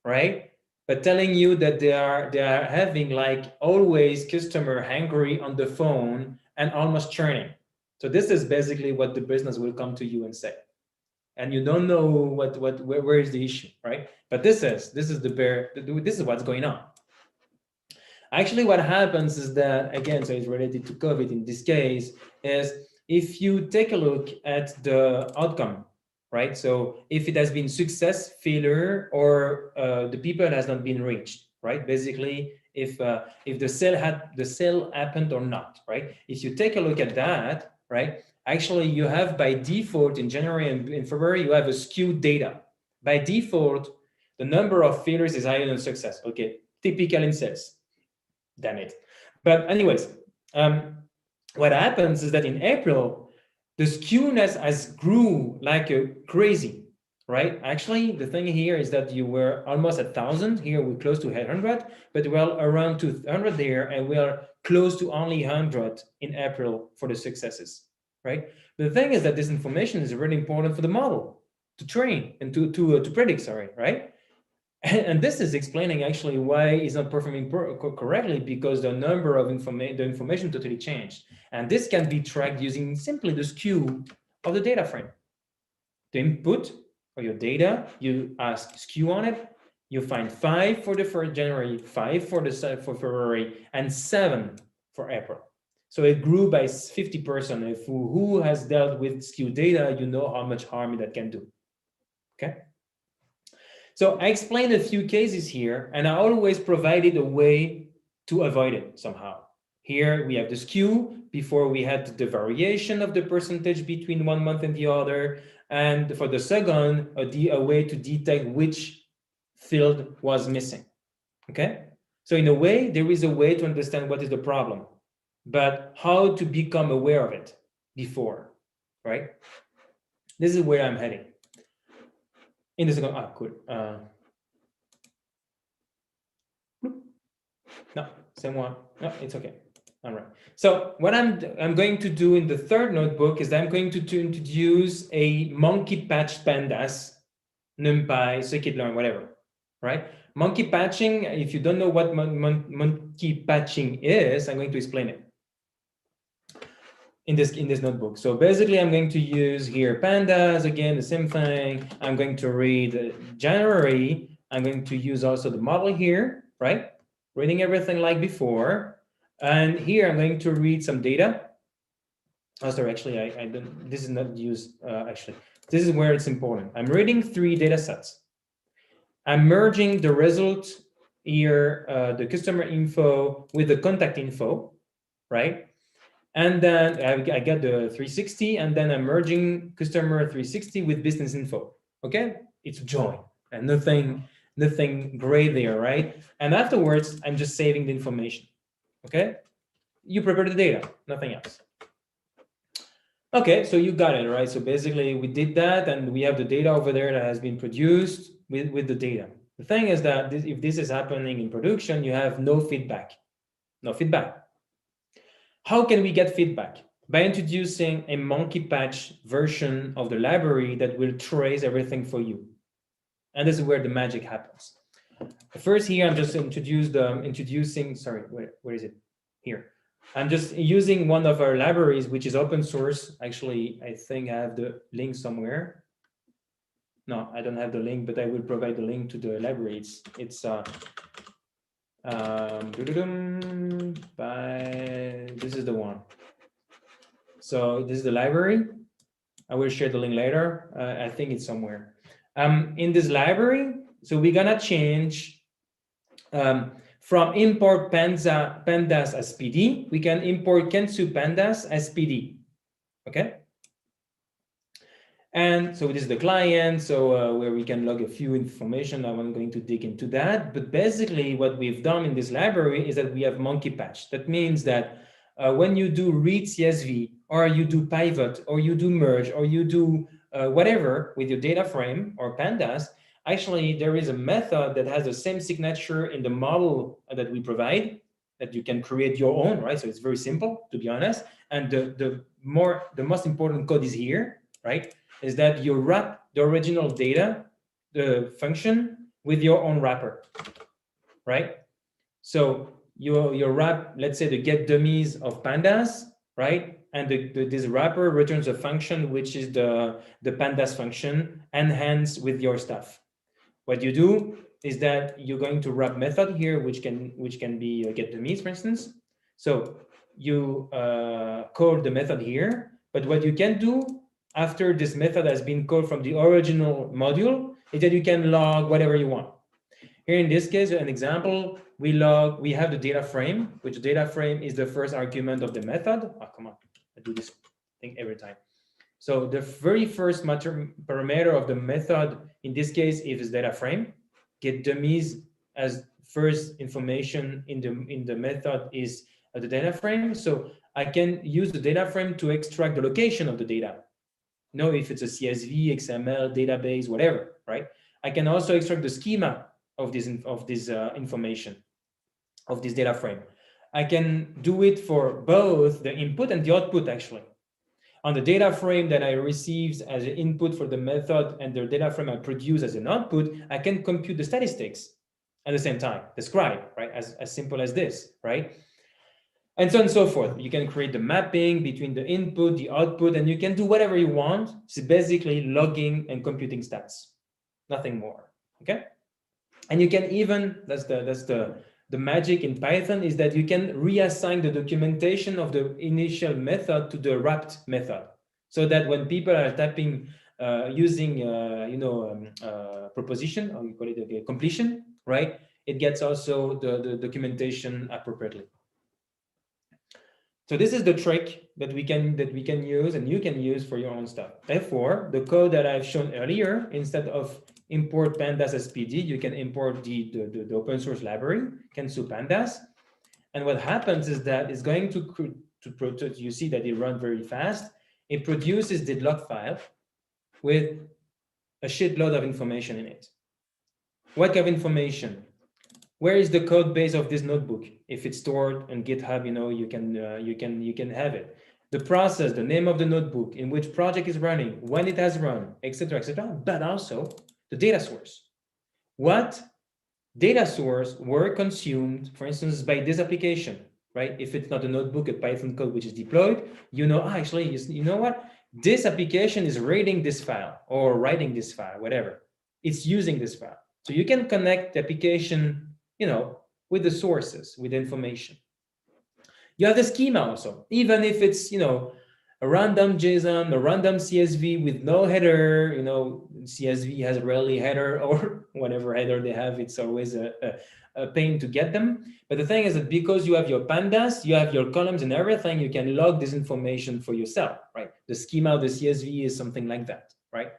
right? But telling you that they are having like always customer hungry on the phone and almost churning. So this is basically what the business will come to you and say, and you don't know where is the issue, right? But this is this is what's going on. Actually, what happens is that, again, so it's related to COVID in this case, is if you take a look at the outcome, right? So if it has been success, failure, or the people has not been reached, right? Basically, if the sale happened or not, right? If you take a look at that, right? Actually, you have by default in January and in February, you have a skewed data. By default, the number of failures is higher than success. Okay, typical in sales. Damn it. But anyways, what happens is that in April, the skewness has grew like a crazy, right? Actually, the thing here is that you were almost 1,000. Here we're close to 800, but we're around 200 there, and we are close to only 100 in April for the successes, right? The thing is that this information is really important for the model to train and to predict, sorry, right? And this is explaining actually why it's not performing correctly, because the number of information totally changed. And this can be tracked using simply the skew of the data frame. The input of your data, you ask skew on it, you find 5 for the first January, 5 for February, and 7 for April. So it grew by 50%. If who has dealt with skew data, you know how much harm that can do. Okay. So I explained a few cases here, and I always provided a way to avoid it somehow. Here we have the skew. Before we had the variation of the percentage between 1 month and the other. And for the second, a way to detect which field was missing. Okay? So in a way, there is a way to understand what is the problem, but how to become aware of it before, right? This is where I'm heading. In the second, cool. No, same one. No, it's okay. All right. So what I'm going to do in the third notebook is I'm going to introduce a monkey patch pandas, NumPy, scikit-learn, whatever, right? Monkey patching, if you don't know what monkey patching is, I'm going to explain it in this notebook. So basically, I'm going to use here pandas, again, the same thing. I'm going to read January. I'm going to use also the model here, right? Reading everything like before. And here I'm going to read some data. Oh, sorry, actually, I don't, this is not used, actually. This is where it's important. I'm reading 3 data sets. I'm merging the result here, the customer info with the contact info, right? And then I get the 360, and then I'm merging customer 360 with business info. Okay, it's join, and nothing gray there, right? And afterwards, I'm just saving the information. Okay, you prepare the data, nothing else. Okay, so you got it, right? So basically, we did that, and we have the data over there that has been produced with the data. The thing is that if this is happening in production, you have no feedback. No feedback. How can we get feedback? By introducing a monkey patch version of the library that will trace everything for you. And this is where the magic happens. First here, I'm just introducing, sorry, where is it? Here. I'm just using one of our libraries, which is open source. Actually, I think I have the link somewhere. No, I don't have the link, but I will provide the link to the library. It's this is the one. So this is the library. I will share the link later. I think it's somewhere. In this library, so we're gonna change from import pandas as PD, we can import Kensu pandas as PD. Okay. And so this is the client, so where we can log a few information. I'm not going to dig into that, but basically what we've done in this library is that we have monkey patch. That means that when you do read CSV, or you do pivot, or you do merge, or you do whatever with your data frame or pandas, actually there is a method that has the same signature in the model that we provide, that you can create your own, right? So it's very simple, to be honest. And the most important code is here, right? Is that you wrap the original data the function with your own wrapper, right? So your wrap, let's say the get dummies of pandas, right? And this wrapper returns a function which is the pandas function enhanced with your stuff. What you do is that you're going to wrap method here, which can be get dummies, for instance. So you call the method here, but what you can do after this method has been called from the original module is that you can log whatever you want. Here in this case, an example, we have the data frame, which data frame is the first argument of the method. Oh, come on, I do this thing every time. So the very first parameter of the method, in this case, is data frame. Get dummies as first information in the method is the data frame. So I can use the data frame to extract the location of the data. Know if it's a CSV, XML, database, whatever, right? I can also extract the schema of this information, of this data frame. I can do it for both the input and the output, actually. On the data frame that I received as an input for the method and the data frame I produce as an output, I can compute the statistics at the same time, describe, right? As simple as this, right? And so on and so forth. You can create the mapping between the input, the output, and you can do whatever you want. It's basically logging and computing stats, nothing more, okay? And you can even, that's the magic in Python, is that you can reassign the documentation of the initial method to the wrapped method, so that when people are typing using proposition, or you call it a completion, right? It gets also the documentation appropriately. So this is the trick that we can use and you can use for your own stuff. Therefore, the code that I've shown earlier, instead of import pandas as PD, you can import the open source library, Kensu pandas. And what happens is that it's going to you see that it runs very fast. It produces the log file with a shitload of information in it. What kind of information? Where is the code base of this notebook? If it's stored on GitHub, you can have it. The process, the name of the notebook, in which project is running, when it has run, etc., but also the data source. What data source were consumed, for instance, by this application, right? If it's not a notebook, a Python code which is deployed, actually, you know what? This application is reading this file or writing this file, whatever. It's using this file. So you can connect the application with the sources, with information. You have the schema also, even if it's, a random JSON, a random CSV with no header, CSV has rarely header, or whatever header they have, it's always a pain to get them. But the thing is that because you have your pandas, you have your columns and everything, you can log this information for yourself, right? The schema of the CSV is something like that, right?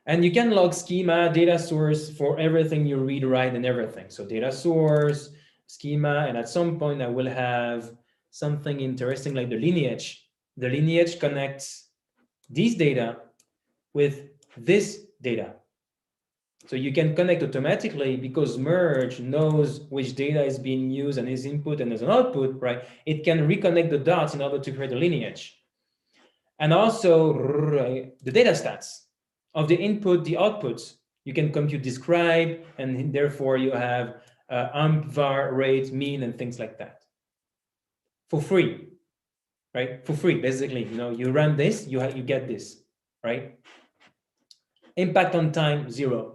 And you can log schema, data source for everything you read, write, and everything. So data source, schema, and at some point I will have something interesting like the lineage. The lineage connects these data with this data. So you can connect automatically because merge knows which data is being used and is input and as an output, right? It can reconnect the dots in order to create a lineage. And also the data stats of the input, the outputs. You can compute describe, and therefore you have amp, var, rate, mean, and things like that. For free, right? For free, basically, you run this, you get this, right? Impact on time, 0.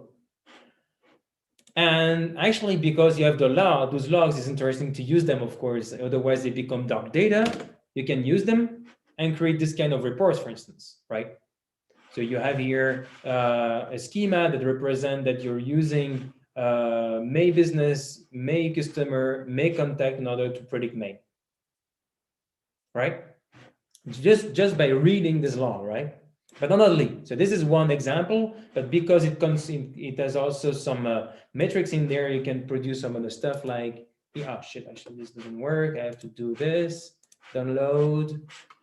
And actually, because you have those logs, it's interesting to use them, of course. Otherwise, they become dark data. You can use them and create this kind of reports, for instance, right? So you have here a schema that represents that you're using May business, May customer, May contact in order to predict May, right? Just by reading this log, right? But not only. So this is one example, but because it has also some metrics in there, you can produce some other stuff like, oh shit, actually this doesn't work. I have to do this, download,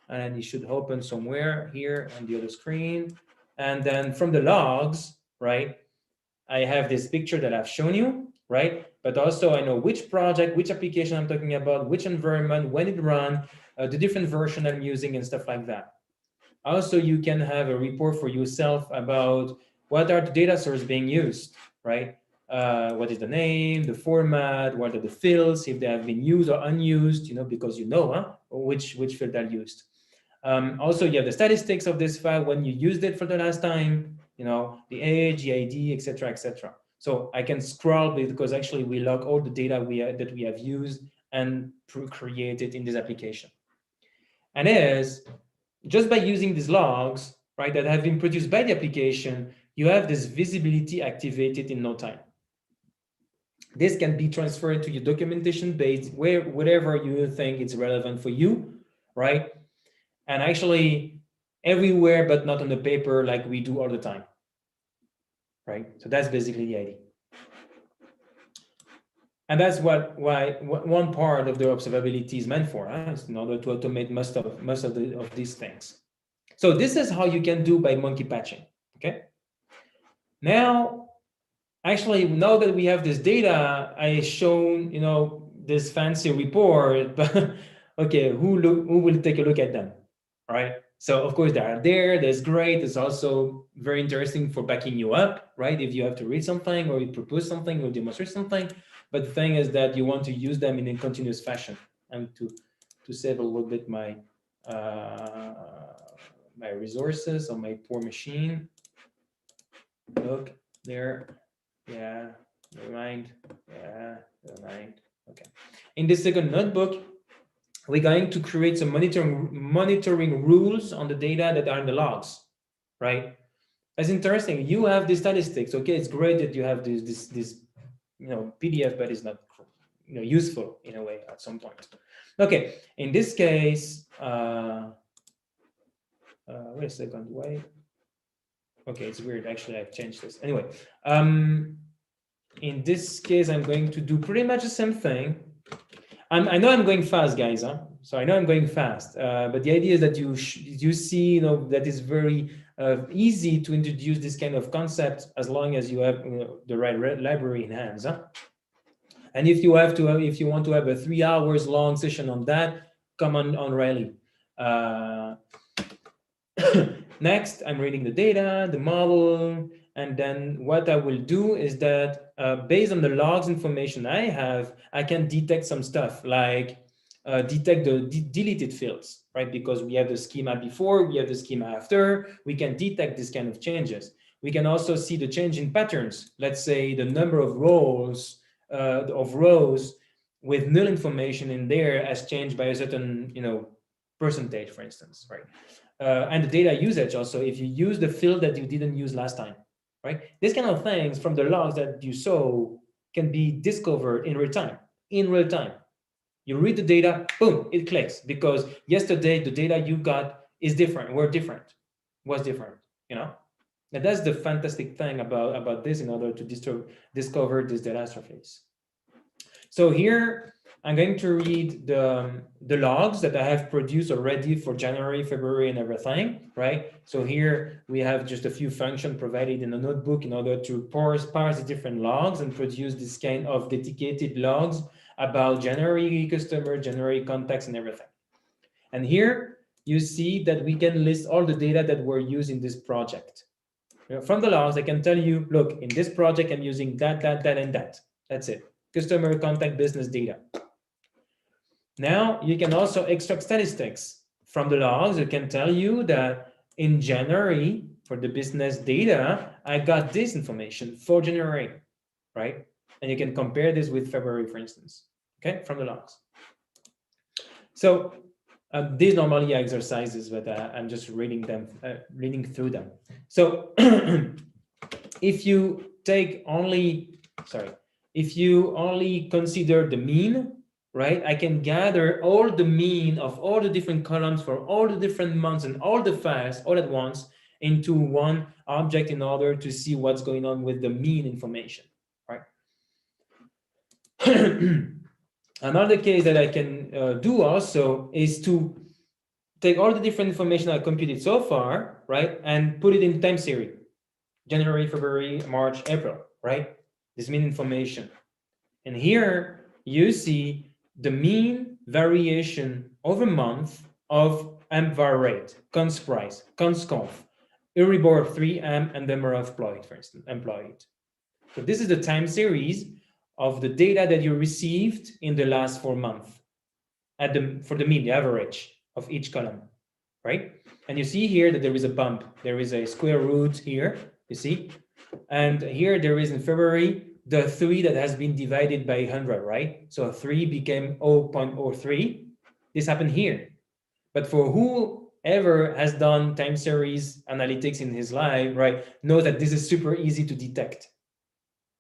and it should open somewhere here on the other screen. And then from the logs, right, I have this picture that I've shown you, right? But also I know which project, which application I'm talking about, which environment, when it ran, the different version I'm using and stuff like that. Also, you can have a report for yourself about What are the data sources being used, right? What is the name, the format, what are the fields, if they have been used or unused, because which field are used. Also, you have the statistics of this file, when you used it for the last time, the age, the ID, etc., etc. So I can scroll because actually we log all the data that we have used and created in this application. And as just by using these logs, right, that have been produced by the application, you have this visibility activated in no time. This can be transferred to your documentation base, whatever you think is relevant for you, right? And actually everywhere, but not on the paper like we do all the time, right? So that's basically the idea. And that's what one part of the observability is meant for, in order to automate most of these things. So this is how you can do by monkey patching. Okay. Now, actually, now that we have this data, I shown this fancy report, but okay, who will take a look at them? All right. So of course they are there. That's great. It's also very interesting for backing you up, right? If you have to read something or you propose something or demonstrate something. But the thing is that you want to use them in a continuous fashion, and to save a little bit my my resources on my poor machine. Look there. Yeah, never mind. Yeah, never mind. Okay. In the second notebook, we're going to create some monitoring rules on the data that are in the logs, right? That's interesting. You have the statistics. Okay, it's great that you have this PDF, but it's not useful in a way at some point. Okay, in this case, wait a second, wait. Okay, it's weird. Actually, I've changed this. Anyway, in this case, I'm going to do pretty much the same thing. I know I'm going fast, guys. So I know I'm going fast, but the idea is that you see, that is very easy to introduce this kind of concept as long as you have the right library in hands. And if you want to have a 3 hours long session on that, come on Rally. Next, I'm reading the data, the model, and then what I will do is that based on the logs information I have, I can detect some stuff like detect the deleted fields, right? Because we have the schema before, we have the schema after, we can detect this kind of changes. We can also see the change in patterns. Let's say the number of rows with null information in there has changed by a certain percentage, for instance, right? And the data usage also, if you use the field that you didn't use last time, right? These kind of things from the logs that you saw can be discovered in real time. You read the data, boom, it clicks, because yesterday the data you got was different, And that's the fantastic thing about this in order to discover these catastrophes. So here, I'm going to read the logs that I have produced already for January, February, and everything, right? So here we have just a few functions provided in the notebook in order to parse the different logs and produce this kind of dedicated logs about January customer, January contacts, and everything. And here you see that we can list all the data that were used in this project. From the logs, I can tell you, look, in this project, I'm using that, and that. That's it. Customer contact business data. Now you can also extract statistics from the logs. It can tell you that in January, for the business data, I got this information for January, right? And you can compare this with February, for instance, okay, from the logs. So these normally are exercises, but I'm just reading through them. So if you only consider the mean, right? I can gather all the mean of all the different columns for all the different months and all the files all at once into one object in order to see what's going on with the mean information, right? Another case that I can do also is to take all the different information I computed so far, right, and put it in time series. January, February, March, April, right? This mean information. And here you see the mean variation over month of mvar rate, const price, const conf, Euribor 3M and number of employed, for instance, employed. So this is the time series of the data that you received in the last 4 months for the mean, the average of each column, right? And you see here that there is a bump. There is a square root here, you see? And here there is in February, the 3 that has been divided by 100, right? So 3 became 0.03. This happened here. But for whoever has done time series analytics in his life, right, knows that this is super easy to detect,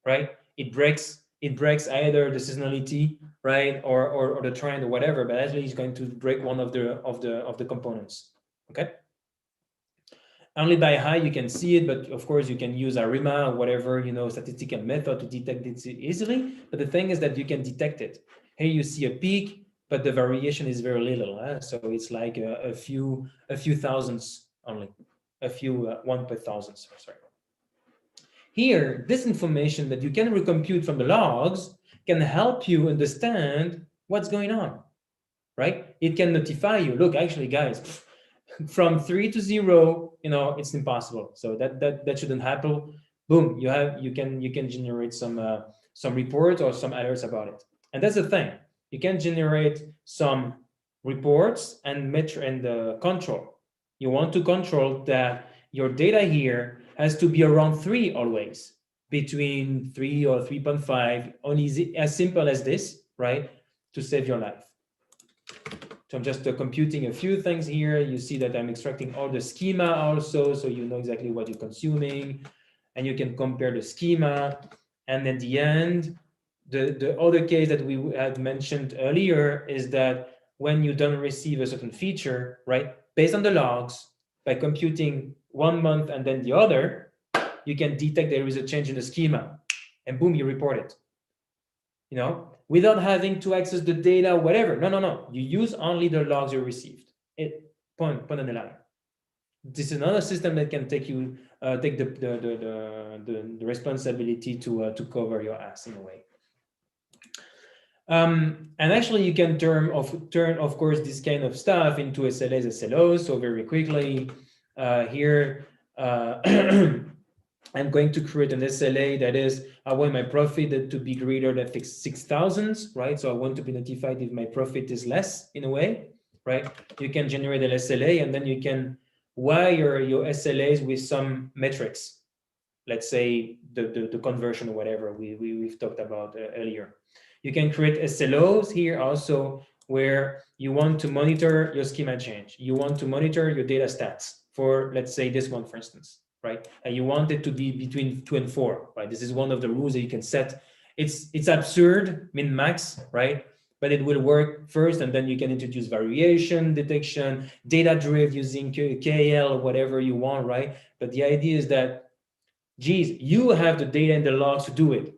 right? It breaks either the seasonality, right, or the trend or whatever, but actually it's going to break one of the components. Okay. Only by eye you can see it, but of course you can use ARIMA or whatever, statistical method to detect it easily. But the thing is that you can detect it. Here you see a peak, but the variation is very little. So it's like a few thousands only, a few 1 per thousand. Sorry. Here, this information that you can recompute from the logs can help you understand what's going on, right? It can notify you. Look, actually, guys, from 3 to 0, it's impossible. So that shouldn't happen. Boom, you can generate some reports or some alerts about it. And that's the thing. You can generate some reports and control. You want to control that your data here has to be around 3 always, between 3 or 3.5, only as simple as this, right, to save your life. So I'm just computing a few things here. You see that I'm extracting all the schema also, so you know exactly what you're consuming, and you can compare the schema. And at the end, the other case that we had mentioned earlier is that when you don't receive a certain feature, right, based on the logs, by computing 1 month and then the other, you can detect there is a change in the schema, and boom, you report it. Without having to access the data, whatever. No. You use only the logs you received. Point on the line. This is another system that can take the responsibility to cover your ass in a way. And actually, you can turn, of course, this kind of stuff into SLAs, SLOs. So very quickly, here, I'm going to create an SLA that is, I want my profit to be greater than 6,000, right? So I want to be notified if my profit is less in a way, right? You can generate an SLA and then you can wire your SLAs with some metrics. Let's say the conversion or whatever we've talked about earlier. You can create SLOs here also where you want to monitor your schema change. You want to monitor your data stats for, let's say, this one, for instance, right? And you want it to be between 2 and 4, right? This is one of the rules that you can set. It's absurd, min-max, right? But it will work first, and then you can introduce variation detection, data drift using KL or whatever you want, right? But the idea is that, geez, you have the data and the logs to do it.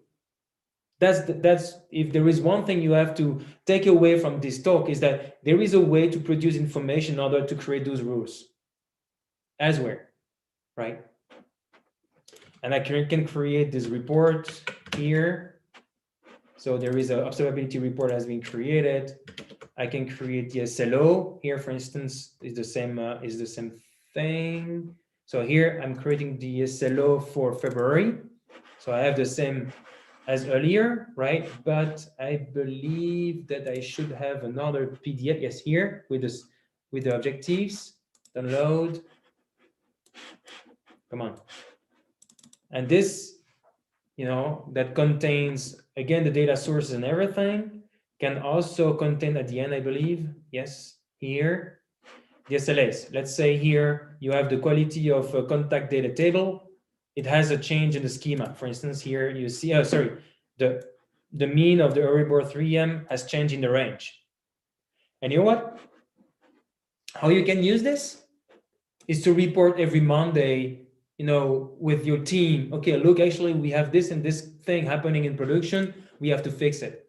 That's if there is one thing you have to take away from this talk, is that there is a way to produce information in order to create those rules as well, right? And I can create this report here. So there is an observability report has been created. I can create the SLO here, for instance, is the same thing. So here I'm creating the SLO for February. So I have the same as earlier, right? But I believe that I should have another PDF. Yes, here with the objectives. Download. Come on. And this, that contains, again, the data sources and everything, can also contain at the end, I believe, yes, here, the SLAs. Let's say here you have the quality of a contact data table. It has a change in the schema. For instance, here you see, the mean of the Euribor 3M has changed in the range. And you know what? How you can use this is to report every Monday, with your team. Okay, look, actually, we have this and this thing happening in production. We have to fix it,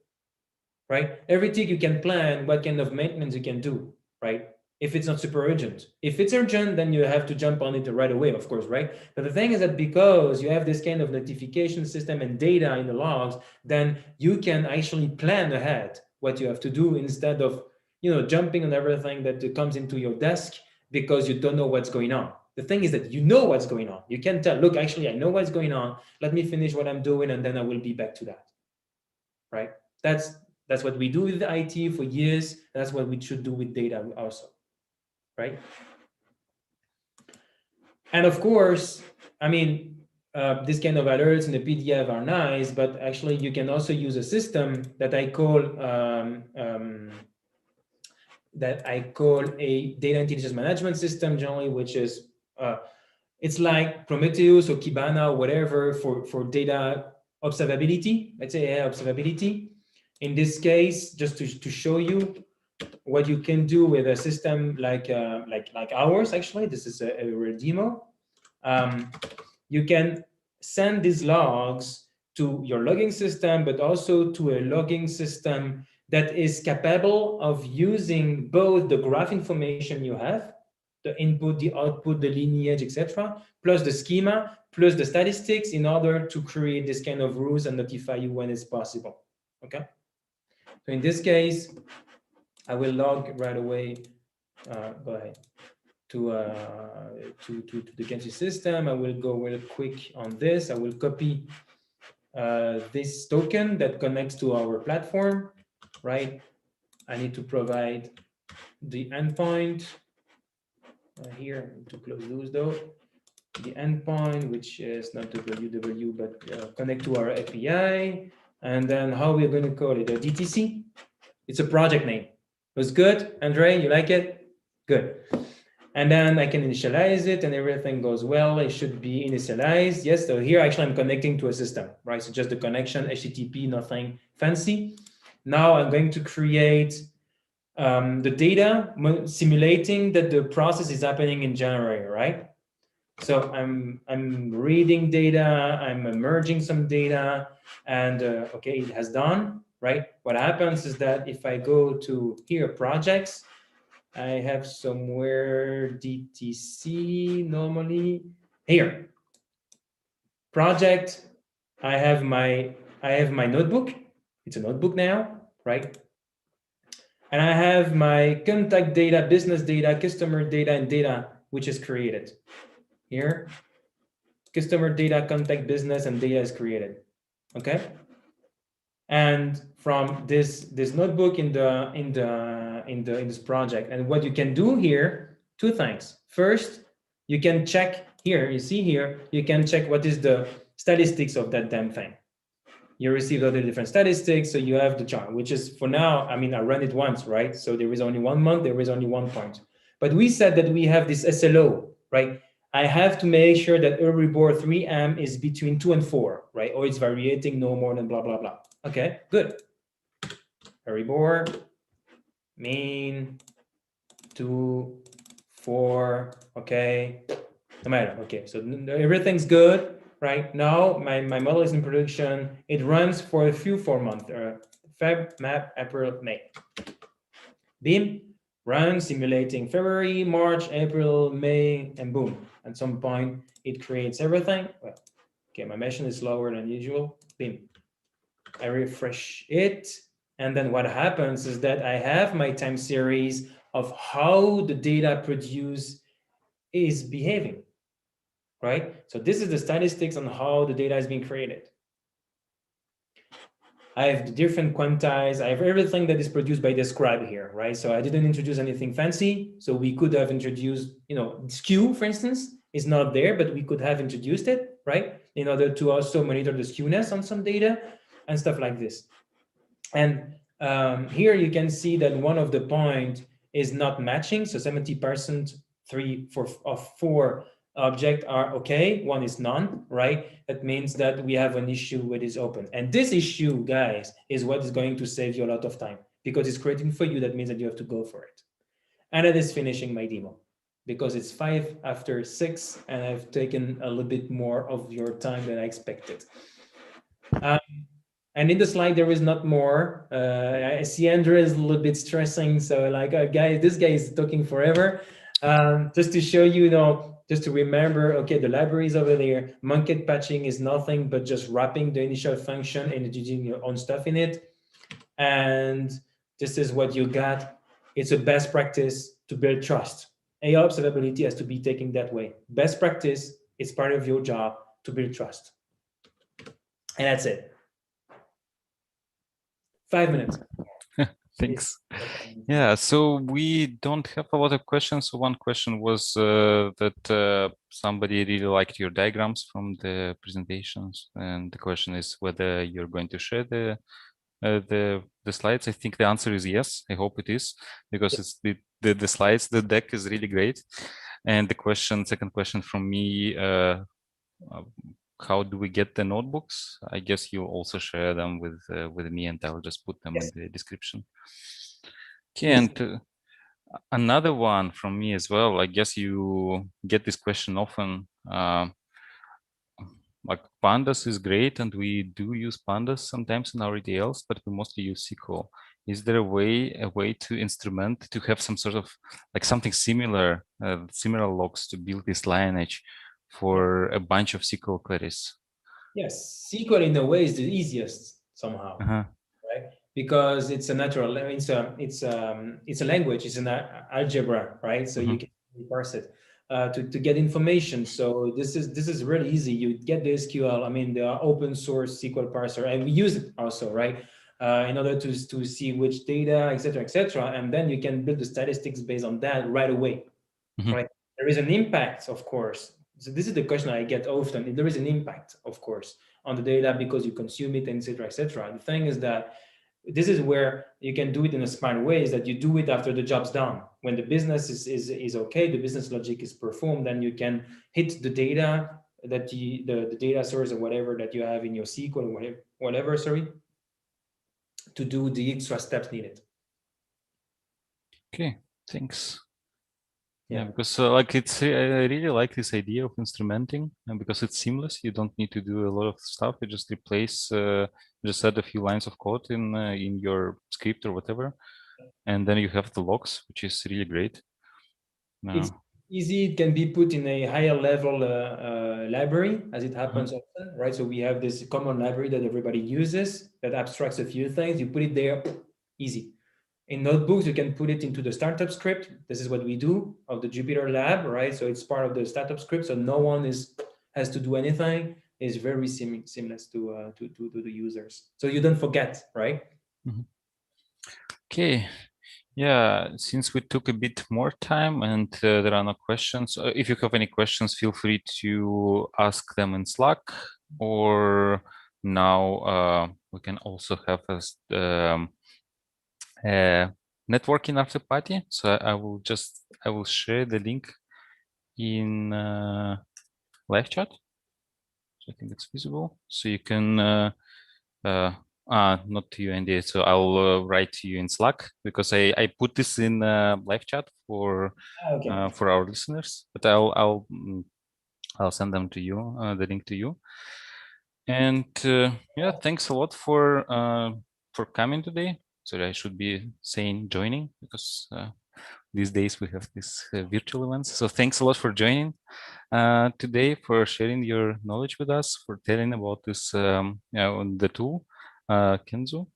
right? Everything you can plan what kind of maintenance you can do, right? If it's not super urgent. If it's urgent, then you have to jump on it right away, of course, right? But the thing is that because you have this kind of notification system and data in the logs, then you can actually plan ahead what you have to do instead of, jumping on everything that comes into your desk because you don't know what's going on. The thing is that you know what's going on. You can tell, look, actually, I know what's going on. Let me finish what I'm doing, and then I will be back to that, right? That's what we do with IT for years. That's what we should do with data also, right? And of course, I mean, this kind of alerts in the PDF are nice, but actually you can also use a system that I call a data intelligence management system generally, which is it's like Prometheus or Kibana or whatever for data observability. Let's say observability. In this case, just to show you what you can do with a system like ours. Actually, this is a demo. You can send these logs to your logging system, but also to a logging system that is capable of using both the graph information you have, the input, the output, the lineage, etc., plus the schema, plus the statistics in order to create this kind of rules and notify you when it's possible. Okay. So in this case, I will log right away. Go ahead to the Kenji system. I will go real quick on this. I will copy this token that connects to our platform, right? I need to provide the endpoint here. I need to close those though. The endpoint, which is not www, but connect to our API. And then how we're going to call it, a DTC. It's a project name. Was good, Andre? You like it? Good. And then I can initialize it and everything goes well. It should be initialized. Yes, so here actually I'm connecting to a system, right? So just the connection, HTTP, nothing fancy. Now I'm going to create the data simulating that the process is happening in January, right? So I'm reading data, I'm merging some data, and okay, it has done, right? What happens is that if I go to here, projects, I have somewhere DTC normally here. Project, I have my notebook. It's a notebook now, right? And I have my contact data, business data, customer data, and data, which is created. Here, customer data, contact, business, and data is created. Okay. And from this notebook in this project, and what you can do here, two things. First, you can check here. You see here, you can check what is the statistics of that damn thing. You received all the different statistics, so you have the chart, which is for now. I mean, I ran it once, right? So there is only 1 month, there is only 1 point. But we said that we have this SLO, right? I have to make sure that Euribor 3M is between 2 and 4, right? Or it's variating no more than blah, blah, blah. Okay, good. Euribor, mean, 2, 4, okay. No matter, okay. So everything's good, right? Now my model is in production. It runs for a few 4 months, Feb, Map, April, May. Beam, run simulating February, March, April, May, and boom. At some point, it creates everything. Well, okay, my machine is slower than usual. Beam. I refresh it. And then what happens is that I have my time series of how the data produced is behaving, right? So this is the statistics on how the data is being created. I have the different quantize. I have everything that is produced by the scribe here, right? So I didn't introduce anything fancy. So we could have introduced, Skew, for instance, is not there, but we could have introduced it, right? In order to also monitor the skewness on some data and stuff like this. And here you can see that one of the point is not matching. So 70%, 3 of 4 objects are okay, one is none, right? That means that we have an issue with is open. And this issue, guys, is what is going to save you a lot of time because it's creating for you. That means that you have to go for it. And that is finishing my demo because it's 5 after 6 and I've taken a little bit more of your time than I expected. And in the slide, there is not more. I see Andrew is a little bit stressing. So like, this guy is talking forever. Just to show you, just to remember, okay, the library is over there. Monkey patching is nothing but just wrapping the initial function and using your own stuff in it. And this is what you got. It's a best practice to build trust. AI observability has to be taken that way. Best practice is part of your job to build trust. And that's it. 5 minutes. Thanks. Yeah, so we don't have a lot of questions. So one question was that somebody really liked your diagrams from the presentations, and the question is whether you're going to share the slides. I think the answer is yes. I hope it is, because it's the slides, the deck is really great. And the second question from me, how do we get the notebooks? I guess you also share them with me, and I'll just put them in the description. Okay, and another one from me as well. I guess you get this question often. Like Pandas is great, and we do use Pandas sometimes in our ETLs, but we mostly use SQL. Is there a way to instrument to have some sort of like something similar, similar logs to build this lineage for a bunch of SQL queries? Yes, SQL in a way is the easiest somehow, right? Because it's a natural. I mean, it's a language. It's an algebra, right? So you can parse it to get information. So this is really easy. You get the SQL. I mean, the open source SQL parser, and we use it also, right? In order to see which data, etc., etc., and then you can build the statistics based on that right away, right? There is an impact, of course. So this is the question I get often. There is an impact, of course, on the data because you consume it, etc., etc. The thing is that this is where you can do it in a smart way, is that you do it after the job's done. When the business is okay, the business logic is performed, then you can hit the data that the data source or whatever that you have in your SQL or whatever, sorry, to do the extra steps needed. Okay, thanks. Yeah, because like I really like this idea of instrumenting, and because it's seamless, you don't need to do a lot of stuff. You just replace, just add a few lines of code in your script or whatever, and then you have the logs, which is really great. It's easy. It can be put in a higher level library, as it happens often, right? So we have this common library that everybody uses that abstracts a few things. You put it there, easy. In notebooks, you can put it into the startup script. This is what we do of the Jupyter lab, right? So it's part of the startup script. So no one has to do anything. It's very seamless to the users. So you don't forget, right? Okay. Yeah, since we took a bit more time and there are no questions, if you have any questions, feel free to ask them in Slack, or now we can also have a networking after party. So I will share the link in live chat. So I think it's visible. So you can not to you, Andy. So I'll write to you in Slack, because I put this in live chat for our listeners. But I'll send them to you, the link to you. And yeah, thanks a lot for coming today. Sorry, I should be saying joining, because these days we have these virtual events. So thanks a lot for joining today, for sharing your knowledge with us, for telling about this the tool, Kenzo.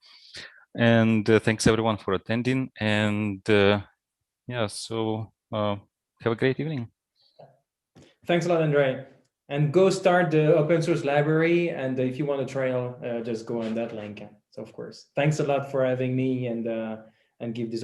And thanks everyone for attending. And yeah, so have a great evening. Thanks a lot, Andre. And go start the open source library. And if you want to trial, just go on that link. So of course, thanks a lot for having me and give this